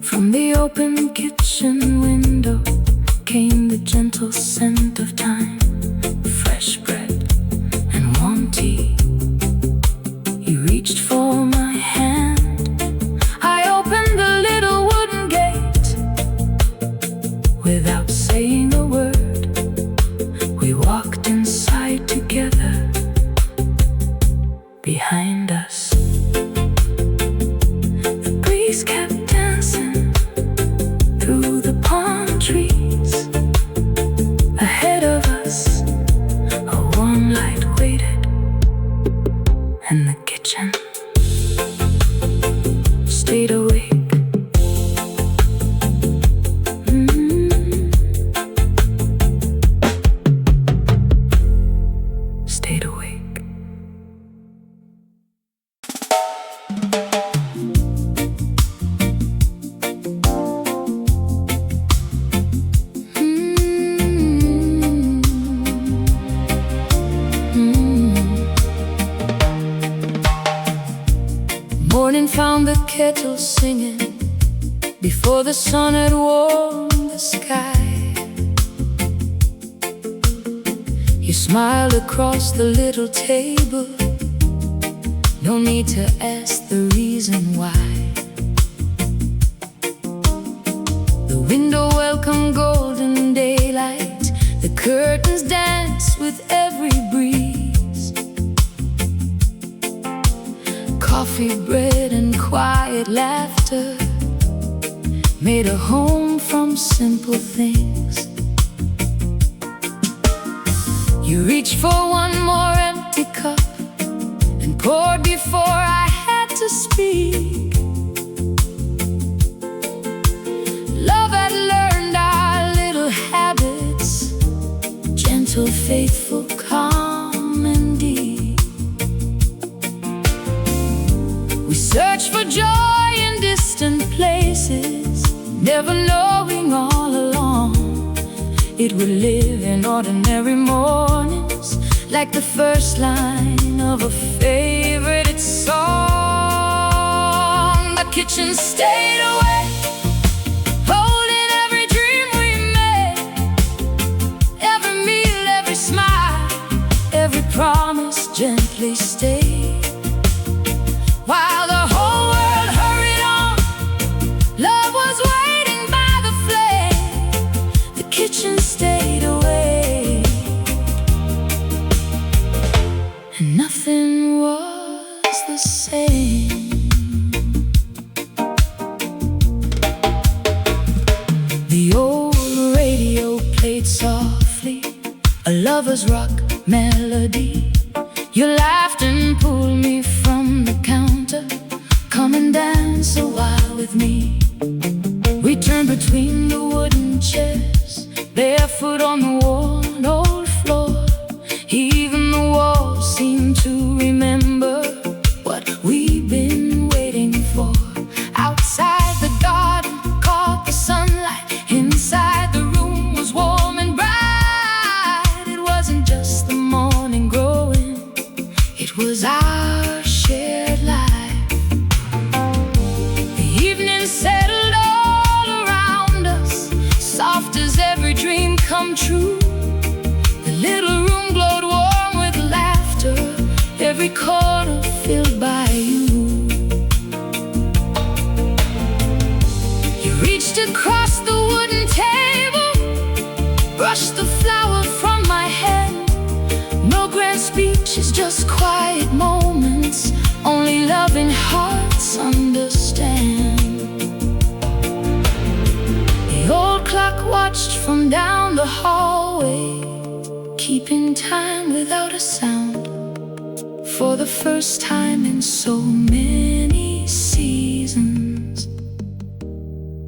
From the open kitchen window came the gentle scent of time, fresh bread and warm tea. You reached for my hand, I opened the little wooden gate. Without saying a word, we walked inside together. Behind us, the breeze kept dancing through the palm trees. Ahead of us, a warm light waited, and the kitchen stayed awake. Stayed awake. Morning found the kettle singing before the sun had warmed the sky. You smiled across the little table, no need to ask the reason why. The window welcomed golden daylight, the curtains danced with every breeze. Coffee, bread, and quiet laughter made a home from simple things. You reached for one more empty cup and poured before I had to speak. Love had learned our little habits, gentle, faithful, calm, and deep. We searched for joy in distant places, never knowing all along it would live in ordinary mornings, like the first line of a favorite song. The kitchen stayed away, holding every dream we made, every meal, every smile, every promise gently stayed. While the whole world hurried on, love was waiting by the flame. The kitchen stayed away, and nothing was the same. The old radio played softly, a lover's rock melody. You laughed and pulled me from the counter. Come and dance a while with me. We turned between the wooden chairs, barefoot on the worn old floor. Even the walls seemed to remember what we've been waiting for. Outside the garden caught the sunlight, inside the room was warm and bright. It wasn't just the morning growing, it was our shared life. The evening settled all around us, soft as every dream come true. The little room glowed warm with laughter, every corner filled by you. reached across the wooden table, brushed the flower from my hand. No grand speeches, just quiet moments only loving hearts understand. The old clock watched from down the hallway, keeping time without a sound. For the first time in so many seasons,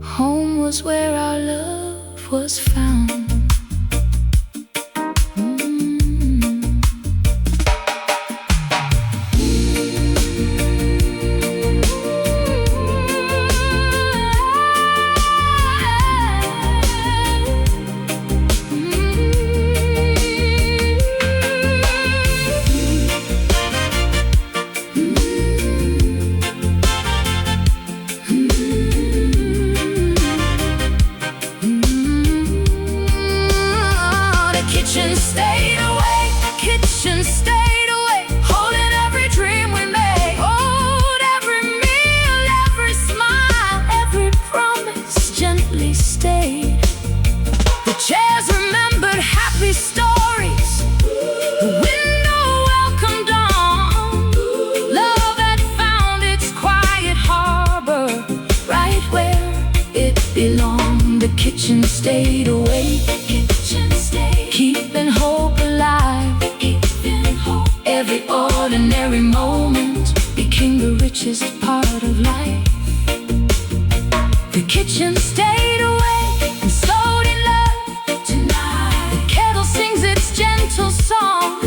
home was where our love was found. The kitchen stayed awake, keeping hope alive. Every ordinary moment became the richest part of life. The kitchen stayed awake and slowed in love tonight. The kettle sings its gentle song.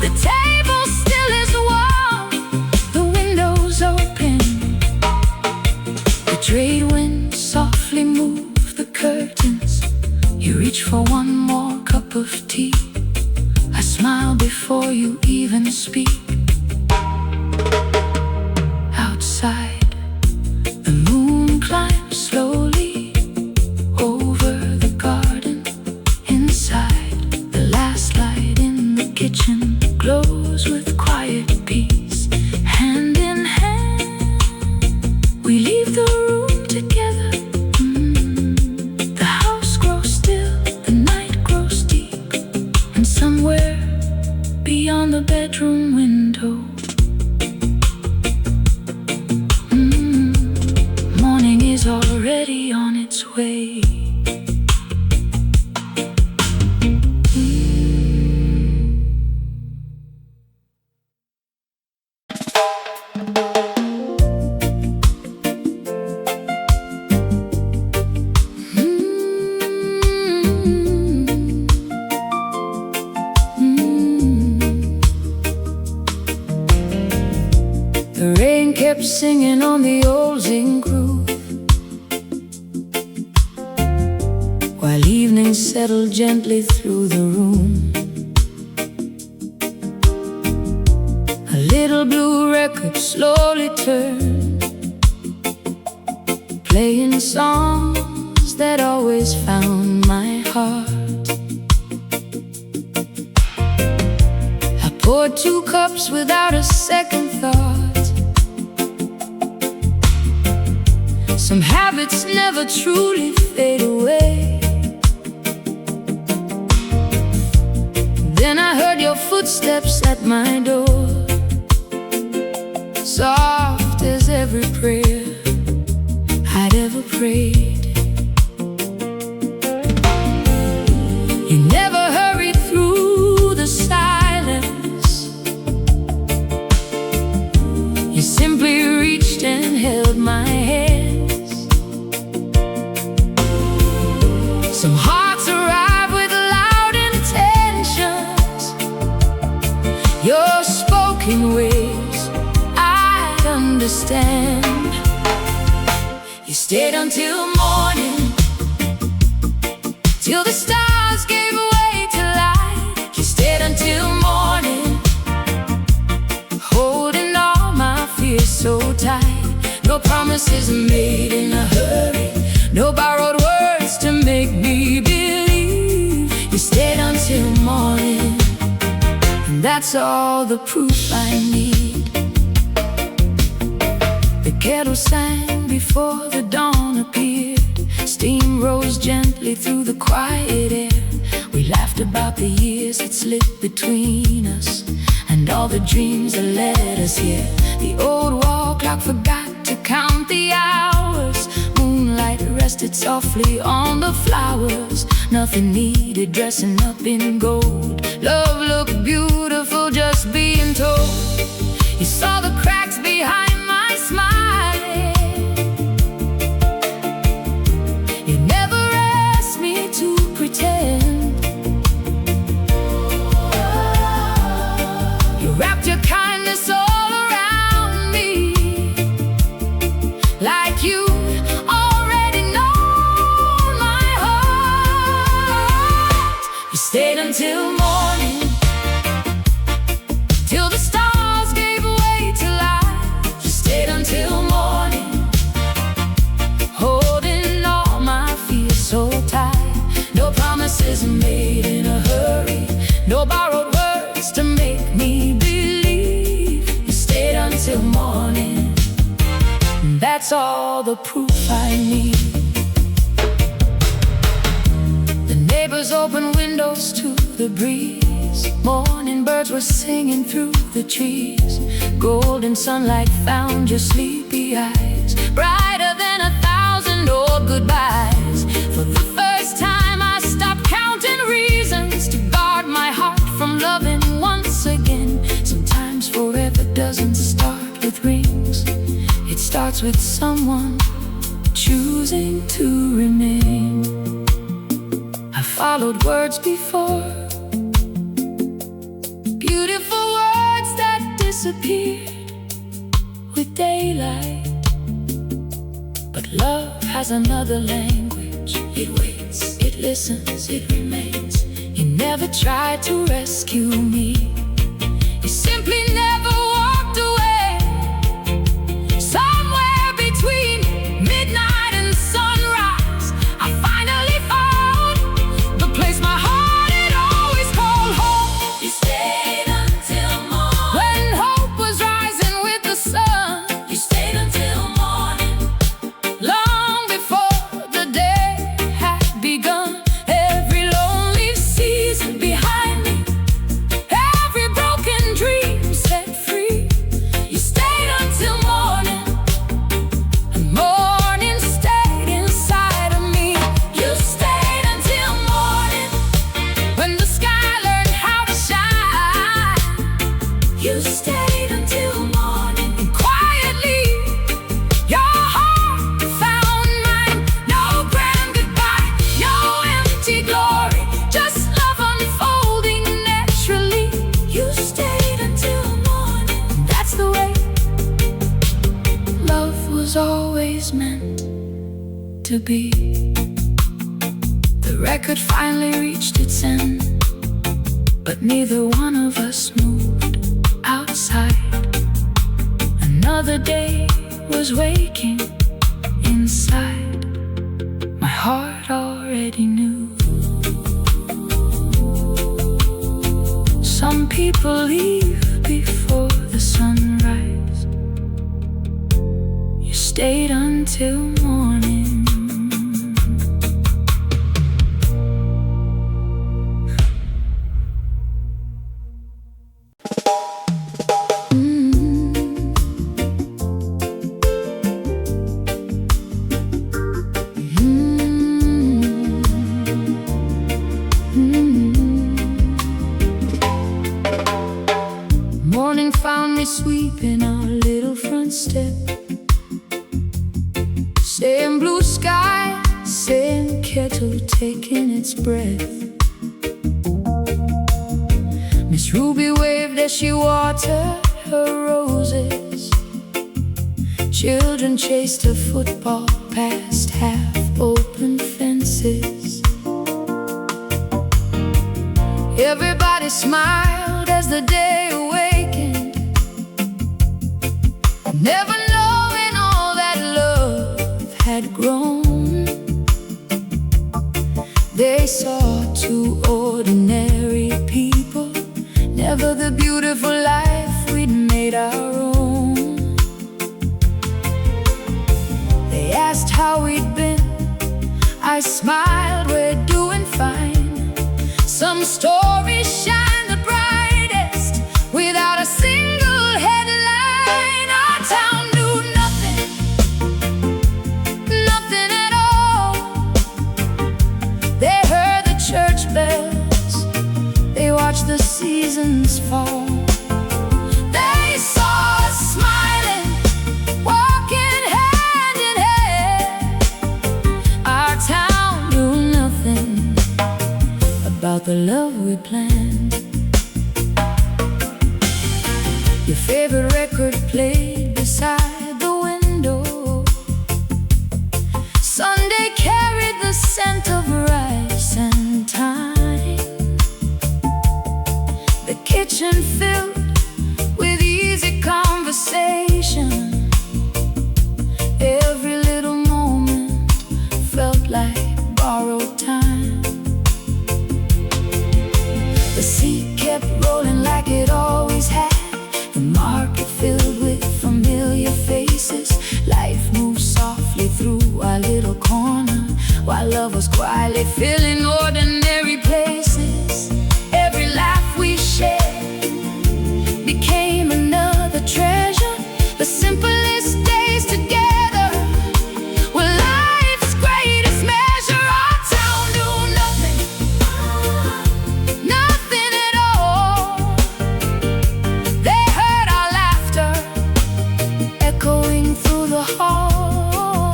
The table still is warm, the windows open. The trade wind softly moves curtains. You reach for one more cup of tea. I smile before you even speak. Outside, the moon climbs slowly over the garden. Inside, the last light in the kitchen glows with quiet peace. Hand in hand, we leave the room together. Beyond the bedroom window, morning is already on its way. The rain kept singing on the old zinc roof, while evening settled gently through the room. A little blue record slowly turned, playing songs that always found my heart. I poured 2 cups without a second thought. Some habits never truly fade away. Then I heard your footsteps at my door, soft as every prayer I'd ever prayed. You never hurried through the silence. You simply reached and held my hand. Some hearts arrive with loud intentions. Your spoken ways I'd understand. You stayed until morning, till the stars gave way to light. You stayed until morning, holding all my fears so tight. No promises made in a hurry, no borrowed words to make me believe. You stayed until morning, and that's all the proof I need. The kettle sang before the dawn appeared. gently through the quiet air. We laughed about the years that slipped between us, and all the dreams that led us here. The old wall clock forgot to count the hours. Moonlight rested softly on the flowers. Nothing needed dressing up in gold. Love looked beautiful just being told. You saw the cracks behind my smile. You never asked me to pretend. You wrapped your kindness all around me, like you already know my heart. You stayed until morning, till the stars gave way to light. You stayed until morning, holding all my fears so tight. No promises made in a hurry, no borrowed words to make me believe. You stayed until morning, that's all the proof I need. The neighbors opened windows to the breeze. Morning birds were singing through the trees. Golden sunlight found your sleepy eyes, brighter than 1,000 old goodbyes. For the first time I stopped counting reasons to guard my heart from loving once again. Sometimes forever doesn't start with rings. It starts with someone choosing to remain. I followed words before, beautiful words that disappeared with daylight. But love has another language. It waits, it listens, it remains. You never tried to rescue me, you simply never walked away. Somewhere between midnight and sunrise, I finally found the place my heart had always called home. You stayed until morning, when hope was rising with the sun. You stayed until morning, long before the day had begun. Every lonely season behind me, every broken dream set free. You stayed until morning, and morning stayed inside of me. You stayed until morning, when the sky learned how to shine. You stayed until morning, and quietly your heart found mine. No grand goodbye, no empty glory, just love unfolding naturally. You stayed until morning, that's the way love was always meant to be. The record finally reached its end, but neither one of us moved outside. Another day was waking inside. My heart already knew. Some people leave before the sunrise. You stayed until morning. Morning found me sweeping our little front step, saying blue sky, saying kettle taking its breath. Miss Ruby waved as she watered her roses. Children chased a football past half-open fences. Everybody smiled as the day awakened, never knowing all that love had grown. They saw two ordinary people, never the beautiful life we'd made our own. They asked how we'd been. I smiled seasons fall. They saw us smiling, walking hand in hand. Our town knew nothing about the love we planned. Your favorite record played beside the window. Sunday carried the scent of rice and thyme. The kitchen filled with easy conversation. Every little moment felt like borrowed time. The sea kept rolling like it always had. The market filled with familiar faces. Life moved softly through our little corner, while love was quietly filling ordinary places. Every laugh we shared became another treasure. The simplest days together were life's greatest measure. Our town knew nothing, nothing at all. They heard our laughter echoing through the hall.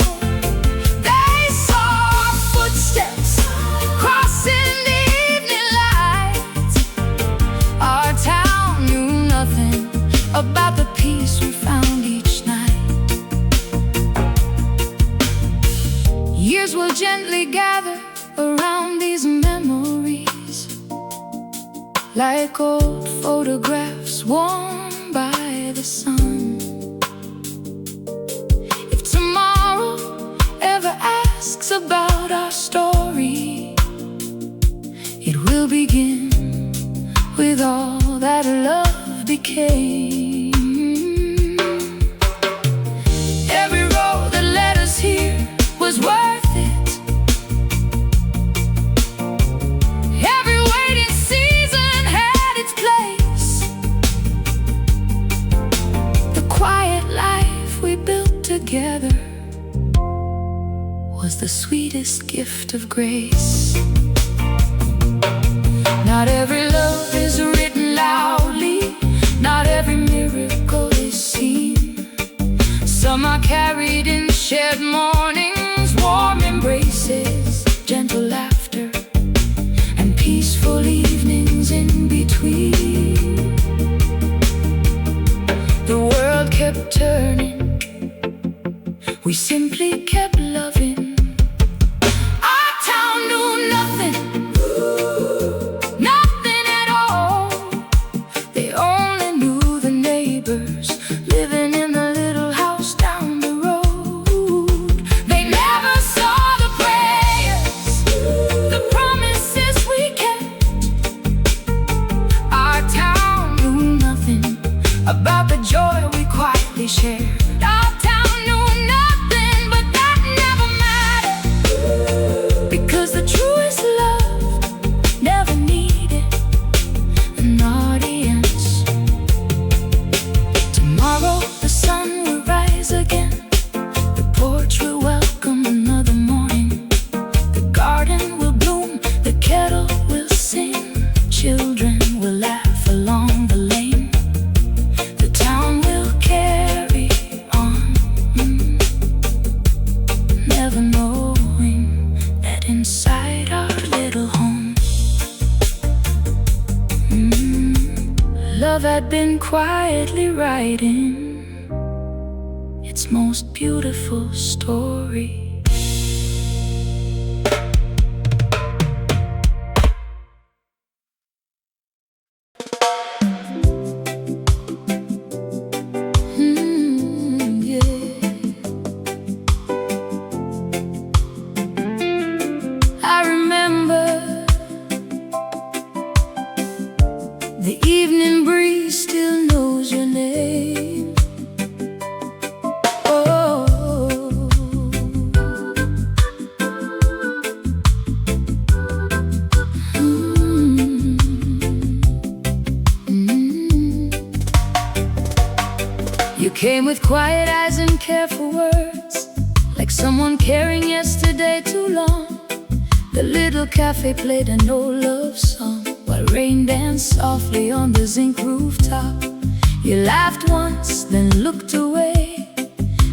They saw our footsteps crossing the evening light. Our town knew nothing about the peace we found each night. Years will gently gather around these memories, like old photographs warmed by the sun. If tomorrow ever asks about our story, it will begin with all that love became. Every road that led us here was worth it. Every waiting season had its place. The quiet life we built together was the sweetest gift of grace. Not every love is written loudly, not every miracle is seen. Some are carried in shared mornings, warm embraces, gentle laughter, and peaceful evenings in between. The world kept turning, we simply kept loving. Our town knew nothing, nothing at all. They only knew the neighbors living in the little house down the road. They never saw the prayers, the promises we kept. Our town knew nothing about the joy we quietly shared. Our town knew nothing, but that never mattered, because the truest love never needed an audience. Tomorrow the sun will rise again, the porch will welcome another morning. The garden will bloom, the kettle will sing, children will laugh along the lane. The town will carry on, never knowing that inside our little home, love had been quietly writing its most beautiful story. I remember the evening breeze still knows your name. Oh, You came with quiet eyes and careful words, like someone carrying yesterday too long. The little cafe played an old love song while while rain danced softly on the zinc rooftop. You laughed once, then looked away,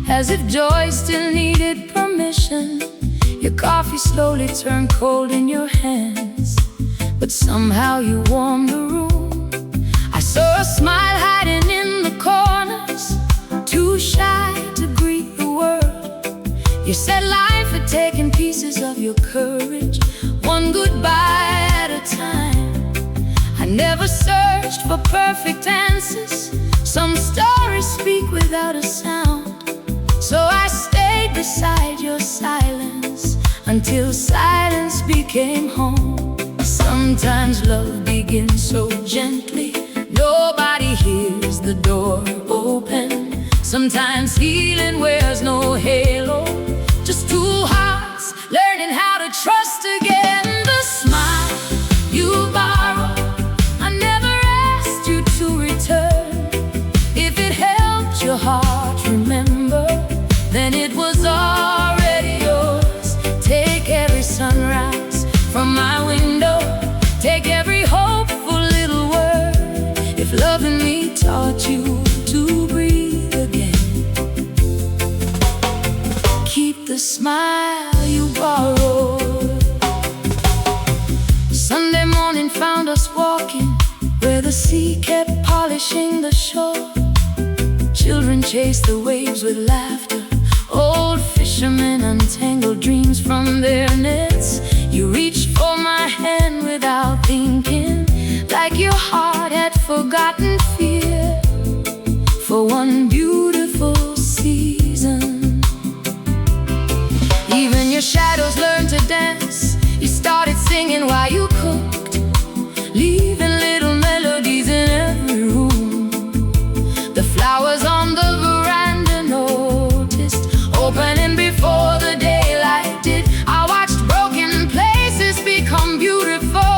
as if joy still needed permission. Your coffee slowly turned cold in your hands, but somehow you warmed the room. I saw a smile hiding in the corners, too shy to greet the world. You said life had taken pieces of your courage, one goodbye at a time. I never searched for perfect answers. Some stories speak without a sound. So I stayed beside your silence until silence became home. Sometimes love begins so gently, nobody hears the door open. Sometimes healing wears no halo, just two hearts learning how to trust again. The smile you borrow, I never asked you to return. If it helped your heart remember, then it was already yours. Take every sunrise from my window, take every hopeful little word. If loving me taught you to breathe again, keep the smile you borrowed. Sunday morning found us walking where the sea kept polishing the shore. Children chased the waves with laughter, old fishermen untangled dreams from their nets. You reached for my hand without thinking, like your heart had forgotten fear for one beautiful season. Even your shadows learned to dance. You started singing while you cooked, leaving little melodies in every room. The flowers on the veranda noticed, opening before the daylight did. I watched broken places become beautiful,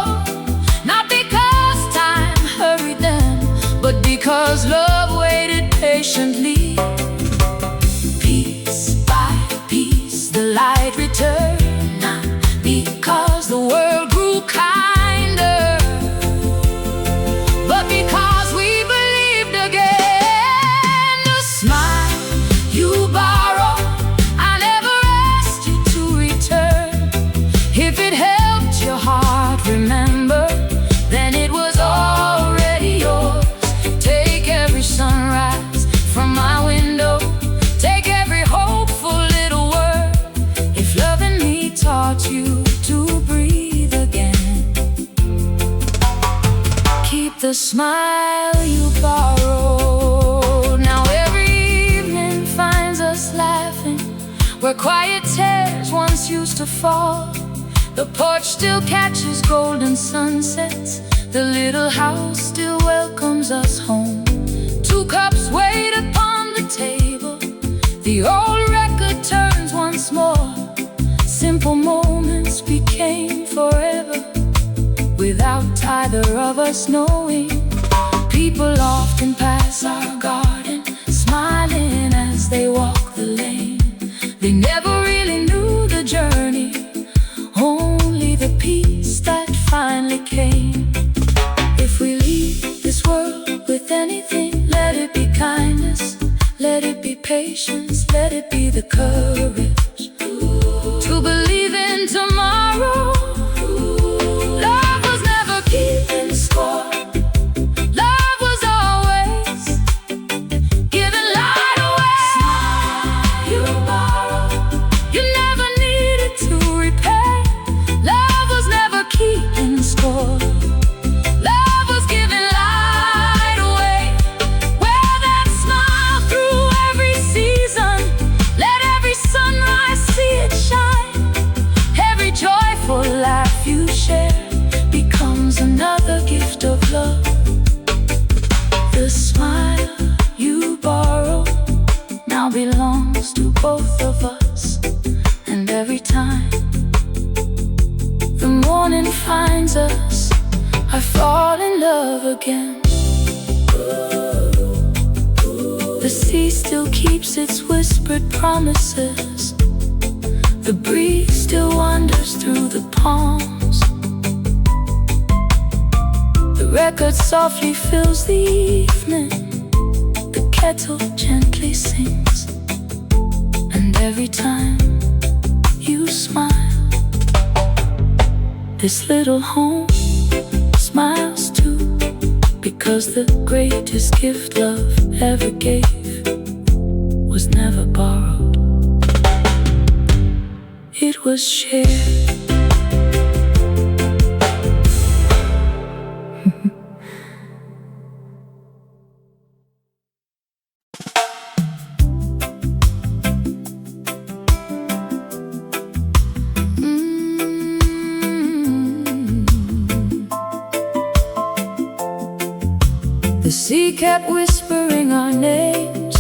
not because time hurried them, but because love waited patiently. Piece by piece the light returned, not because the world grew kinder, but because we believed again. The smile you borrow, I never asked you to return. If it helped your heart remember, then it was already yours. Take every sunrise from my window, take every hopeful little word. If loving me taught you to breathe again, keep the smile you borrowed. Now every evening finds us laughing where quiet tears once used to fall. The porch still catches golden sunsets, the little house still welcomes us home. Two cups wait upon the table, the old record turns once more. Simple moments became forever without either of us knowing. People often pass our garden, smiling as they walk the lane. They never really knew the journey, only the peace that finally came. If we leave this world with anything, let it be kindness, let it be patience, let it be the courage to believe in tomorrow. Love was never keeping score. Love was always giving light away. Smile you borrow, you never needed to repay. Love was never keeping score. Love was giving light away. Wear that smile through every season. Let every sunrise see it shine. Every joyful laugh you share becomes another gift of love. The smile you borrow now belongs to both of us. And every time the morning finds us, I fall in love again. The sea still keeps its whispered promises, the breeze still wanders through the palms. The record softly fills the evening, the kettle gently sings, and every time you smile, this little home smiles too, because the greatest gift love ever gave was never borrowed, it was shared. The sea kept whispering our names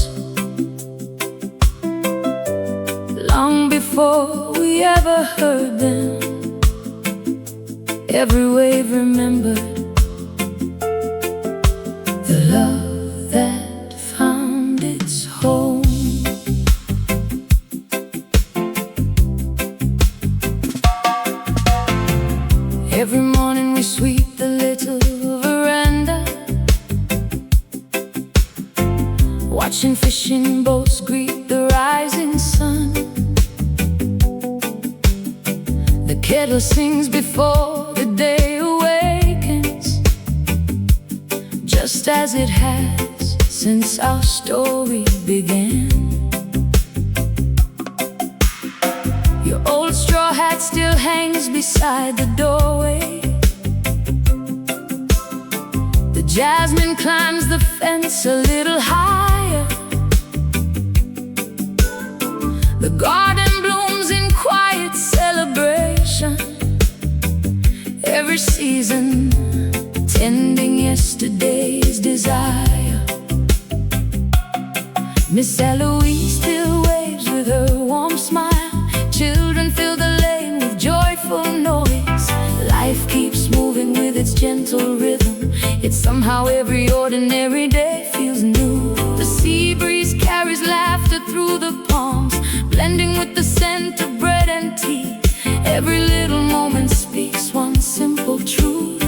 long before we ever heard them. Every wave remembered the love that found its home. Every morning we sweep the little veranda, watching fishing boats greet the rising sun. The kettle sings before the day awakens, just as it has since our story began. Your old straw hat still hangs beside the doorway. The jasmine climbs the fence a little higher. The garden blooms in quiet celebration. Every season tending yesterday's desire. Miss Eloise still waves with her warm smile. Children fill the lane with joyful noise. Life keeps moving with its gentle rhythm. It's somehow every ordinary day feels new. The sea breeze carries laughter through the palms, blending with the scent of bread and tea. Every little moment speaks one simple truth: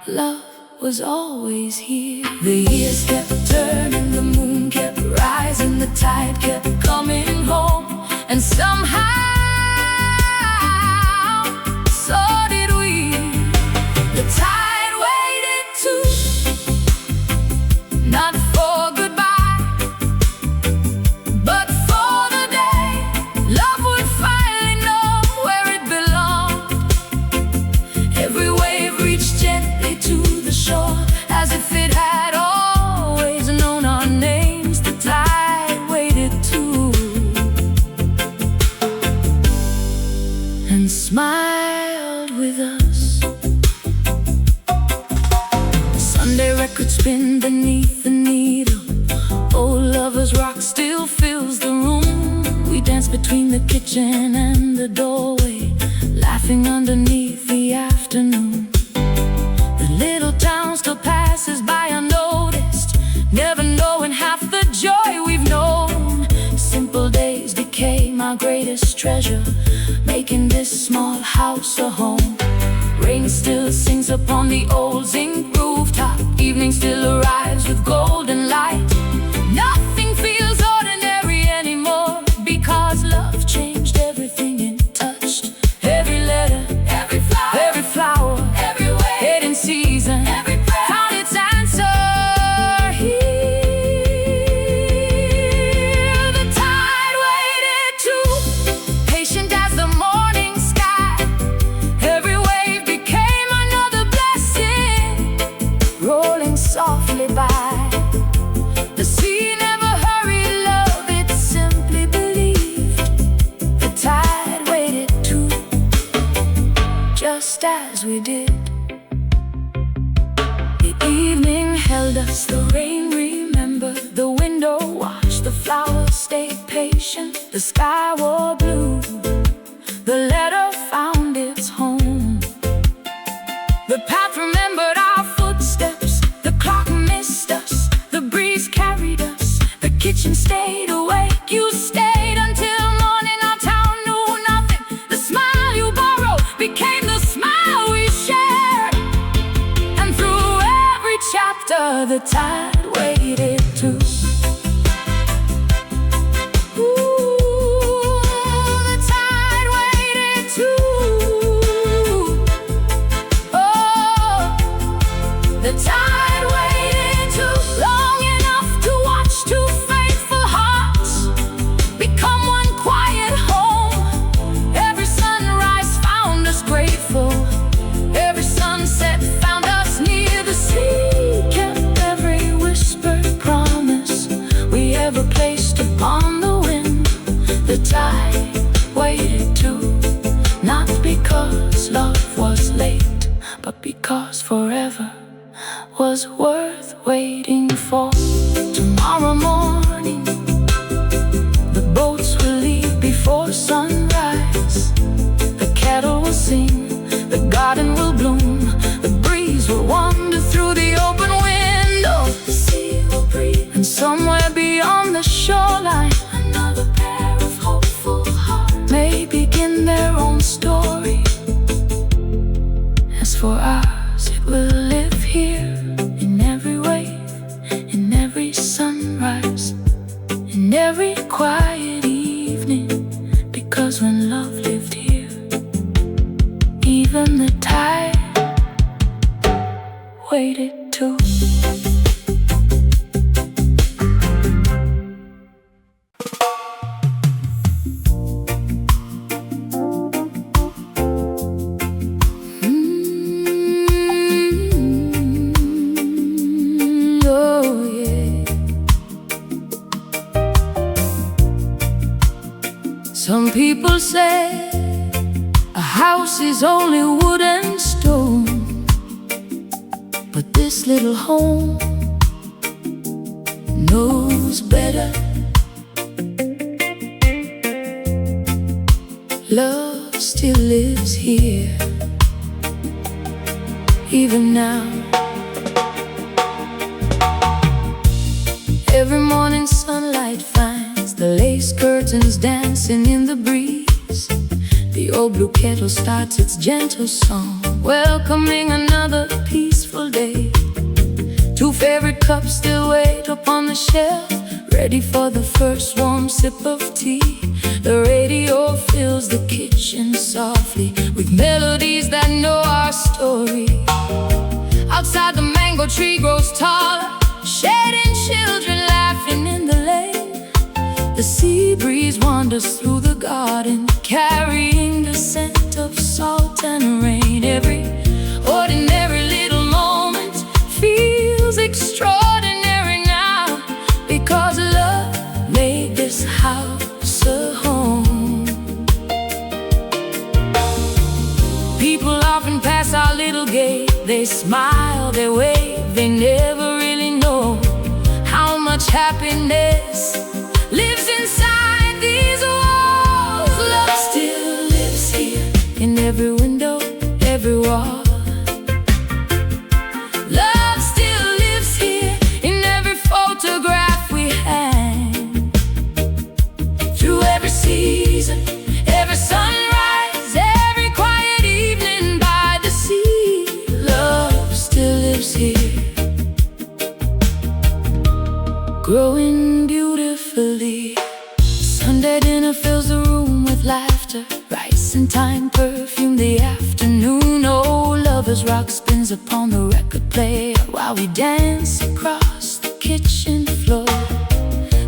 love was always here. The years kept turning, the moon kept rising, the tide kept coming home, and somehow, so did we. The tide waited too, not for goodbye, but for the day love would finally know where it belonged. Every wave reached gently to the shore, as if it had always known our names. The tide waited too, and smiled with us. Sunday records spin beneath the needle. Old Lovers Rock still fills the room. We dance between the kitchen and the doorway, laughing underneath the afternoon. The little town still passes by unnoticed, never knowing half the joy we've known. Simple days became our greatest treasure, making this small house a home. Rain still sings upon the old zinc rooftop. Evening still arrives with golden light. Nothing feels ordinary anymore, because love changed everything it touched. Every letter, every flower, every way, hidden season, every breath found its answer here. The tide waited too, patient as the morning sky. Every wave became another blessing, rolling softly by. The sea never hurried love, it simply believed. The tide waited too, just as we did. The evening held us, the rain remembered, the window watched, the flowers stayed patient, the sky wore blue, the letter found its home. The path remembered our footsteps, the clock missed us, the breeze carried us, the kitchen stayed awake. You stayed until morning, our town knew nothing. The smile you borrowed became the smile we shared, and through the tide waited too. The tide waited too. Oh, the tide waited too long enough to watch two faithful hearts become one quiet home. Every sunrise found us grateful. Every sunset found us near the sea. Kept every whispered promise we ever placed upon the wind. The tide waited too, not because love was late, but because forever was worth waiting for. Tomorrow morning, the boats will leave before sunrise. The kettle will sing, the garden will bloom, the breeze will wander through the open window. The sea will breathe, and somewhere beyond the shoreline, another pair of hopeful hearts may begin their own story. As for ours, it will live here in every wave, in every sunrise, in every quiet evening. Because when love lived here, even the tide waited too. Oh yeah. Some people say a house is only wood and stone, but this little home knows better. Love still lives here, even now. Every morning sunlight finds the lace curtains dancing in the breeze. The old blue kettle starts its gentle song, welcoming another peaceful day. Two favorite cups still wait upon the shelf, ready for the first warm sip of tea. The radio fills the kitchen softly with melodies that know our story. Outside the mango tree grows taller, shedding children laughing in the lane. The sea breeze wanders through the garden, carrying the scent of salt and rain. Every ordinary little moment feels extraordinary now, because love made this house a home. People often pass our little gate. They smile, they wave, they never really know how much happiness lives inside these walls. Love still lives here, in every window, every wall. Love still lives here, in every photograph we hang. Through every season, every sunrise, every quiet evening by the sea, love still lives here, growing beautifully. Sunday dinner fills the room with laughter, rice and thyme perfume the afternoon. Oh, lovers rock spins upon the record player while we dance across the kitchen floor.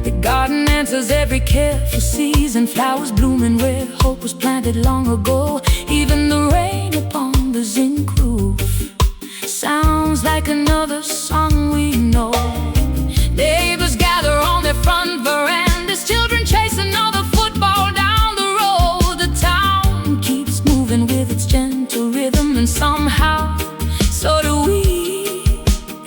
The garden answers every careful season, flowers blooming where hope was planted long ago. Even the rain upon the zinc roof sounds like another song we know. Neighbors gather on their front verandas, children chase another football down the road. The town keeps moving with its gentle rhythm, and somehow, so do we.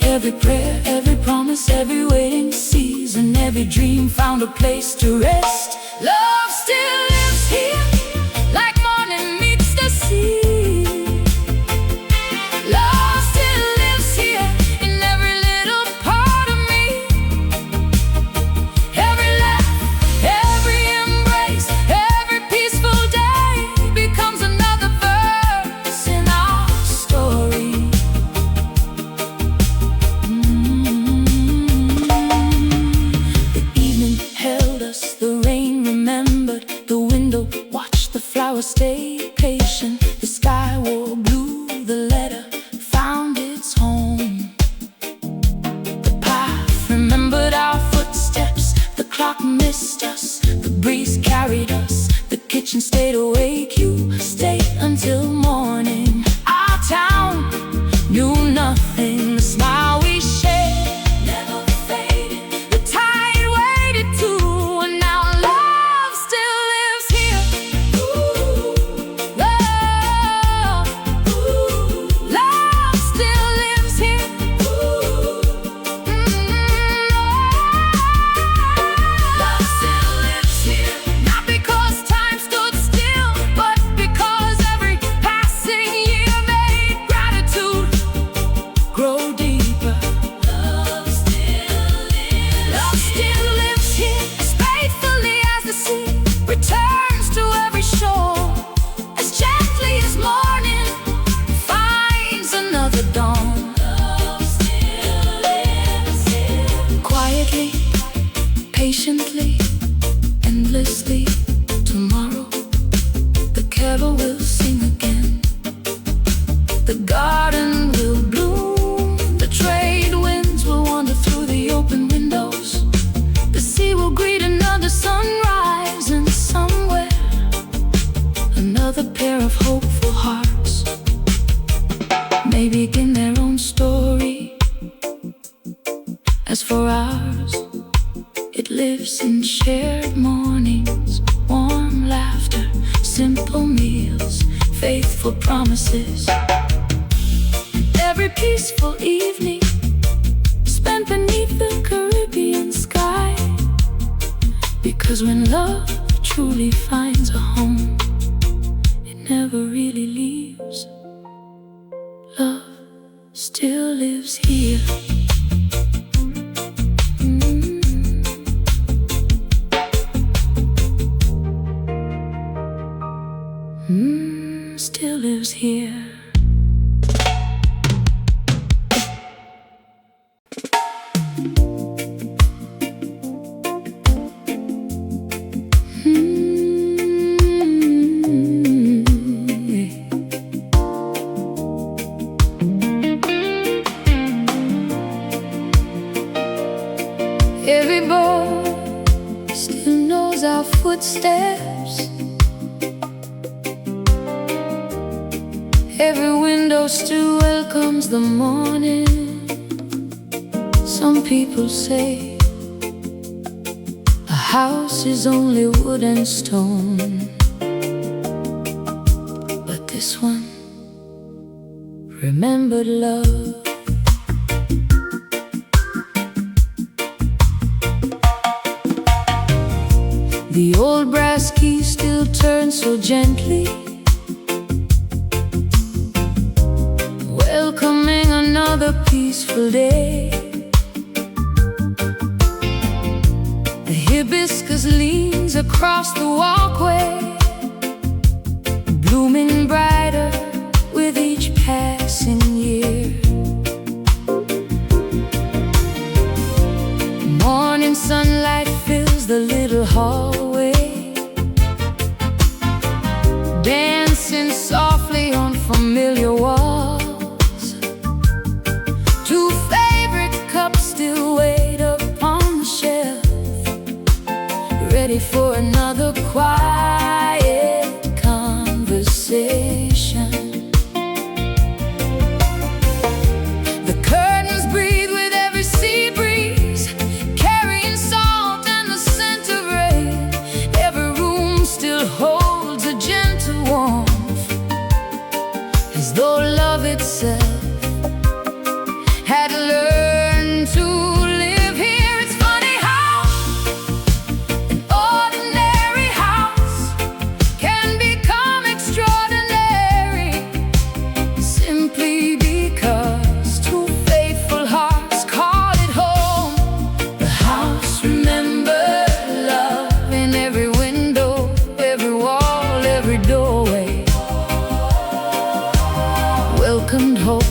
Every prayer, every promise, every waiting season, every dream found a place to rest. Love still lives here, like morning meets the sea. Love still lives here, in every little part of me. Every laugh, every embrace, every peaceful day becomes another verse in our story. anticipation. The sky wore blue, the letter found its home. The path remembered our footsteps, the clock missed us, the breeze carried us, the kitchen stayed awake. You stayed until morning. Our town knew nothing. The smile we shared never faded. The tide waited too, and now love still lives here. Love, love still lives here. Love still lives here. Not because time stood still, but because every passing year made gratitude grow deeper. Love still lives. Love still lives here, as faithfully as the sea returns to every shore, as gently as morning finds another dawn. Love still lives here. Quietly, patiently, endlessly. Tomorrow the kettle will sing again. The garden will bloom, the trade winds will wander through the open windows. The sea will greet another sunrise, and somewhere another pair of hopeful hearts may begin their own story. As for ours, it lives in shared mornings, warm laughter, simple meals, faithful promises. Every peaceful evening spent beneath the Caribbean sky. Because when love truly finds a home, it never really leaves. Love still lives here. Still lives here. Every boy still knows our footsteps. Every window still welcomes the morning. Some people say a house is only wood and stone, but this one remembered love. The old brass key still turns so gently, welcoming another peaceful day. The hibiscus leans across the walkway, blooming brighter with each passing year. Morning sunlight fills the little hallway, dancing softly on familiar walls. Two favorite cups still wait upon the shelf, ready for another quiet conversation. The curtains breathe with every sea breeze, carrying salt and the scent of rain. Every room still holds a gentle warmth, as though love itself had learned to live here. It's funny how an ordinary house can become extraordinary, simply because two faithful hearts call it home. The house remembered love in every window, every wall, every doorway, welcomed hope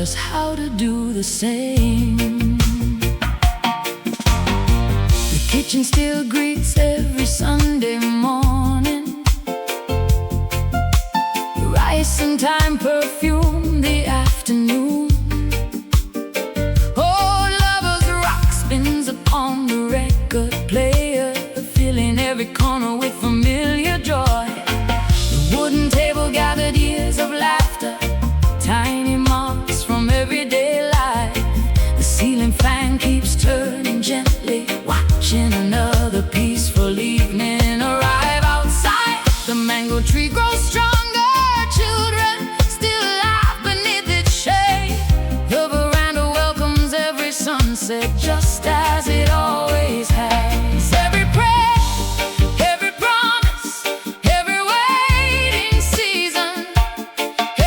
us how to do the same. The kitchen still greets every Sunday morning. Rice and thyme perfume the afternoon. Old Lovers Rock spins upon the record player, filling every corner with familiar joy. The wooden table gathered years of laughter, tiny marks from everyday life. The ceiling fan keeps turning gently, watching another peaceful evening arrive. Outside, the mango tree grows stronger, children still laugh beneath its shade. The veranda welcomes every sunset just as it always has. Every prayer, every promise, every waiting season,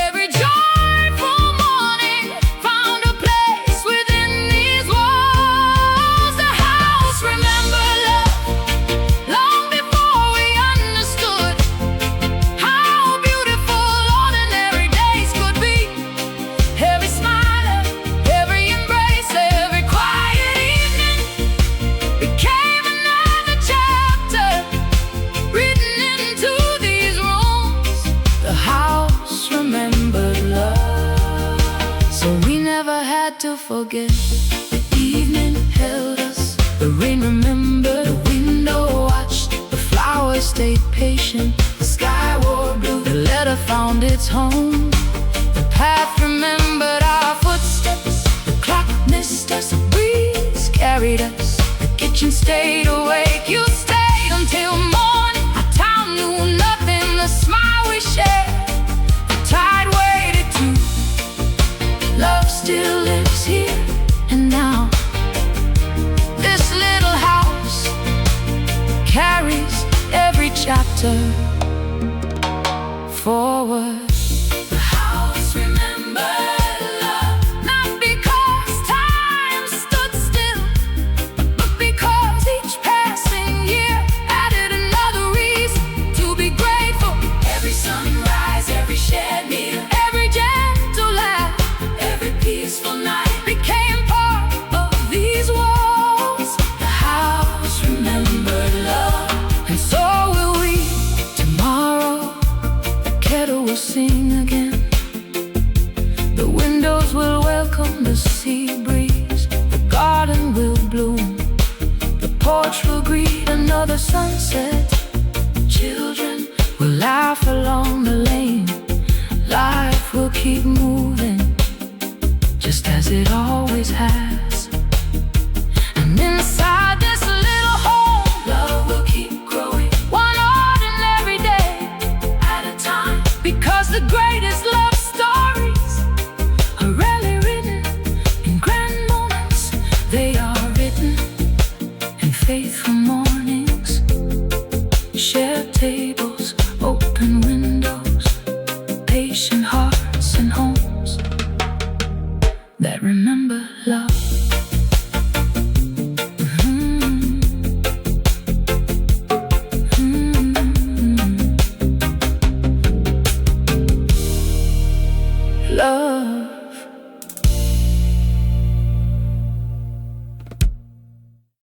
every joyful morning found a place within these walls. The house remembered love long before we understood how beautiful ordinary days could be. Every smile, every embrace, every quiet evening became another chapter written into these rooms. The house remembered love, so we never had to forget. The evening held us, the rain remembered, the window watched, the flowers stayed patient, the sky wore blue, the letter found its home. The path remembered our footsteps, the clock missed us, the breeze carried us, the kitchen stayed awake. You stayed until morning, our town knew nothing, the smile we shared, the tide waited too. Love still lives here and now. This little house carries every chapter forward. The house remembered love, not because time stood still, but because each passing year added another reason to be grateful. Every sunrise, every shared meal, every gentle laugh, every peaceful night became part of these walls. The house remembered love, and so will we tomorrow. The kettle will sing again, the windows will welcome the sea breeze, the garden will bloom, the porch will greet another sunset. Children will laugh along the lane, life will keep moving just as it always has. And inside this little home, love will keep growing, one ordinary day at a time. Because the greatest love stories are rarely written in grand moments, they are written in faithful mornings, shared tables, open windows, patient hearts and homes that remember love. Love.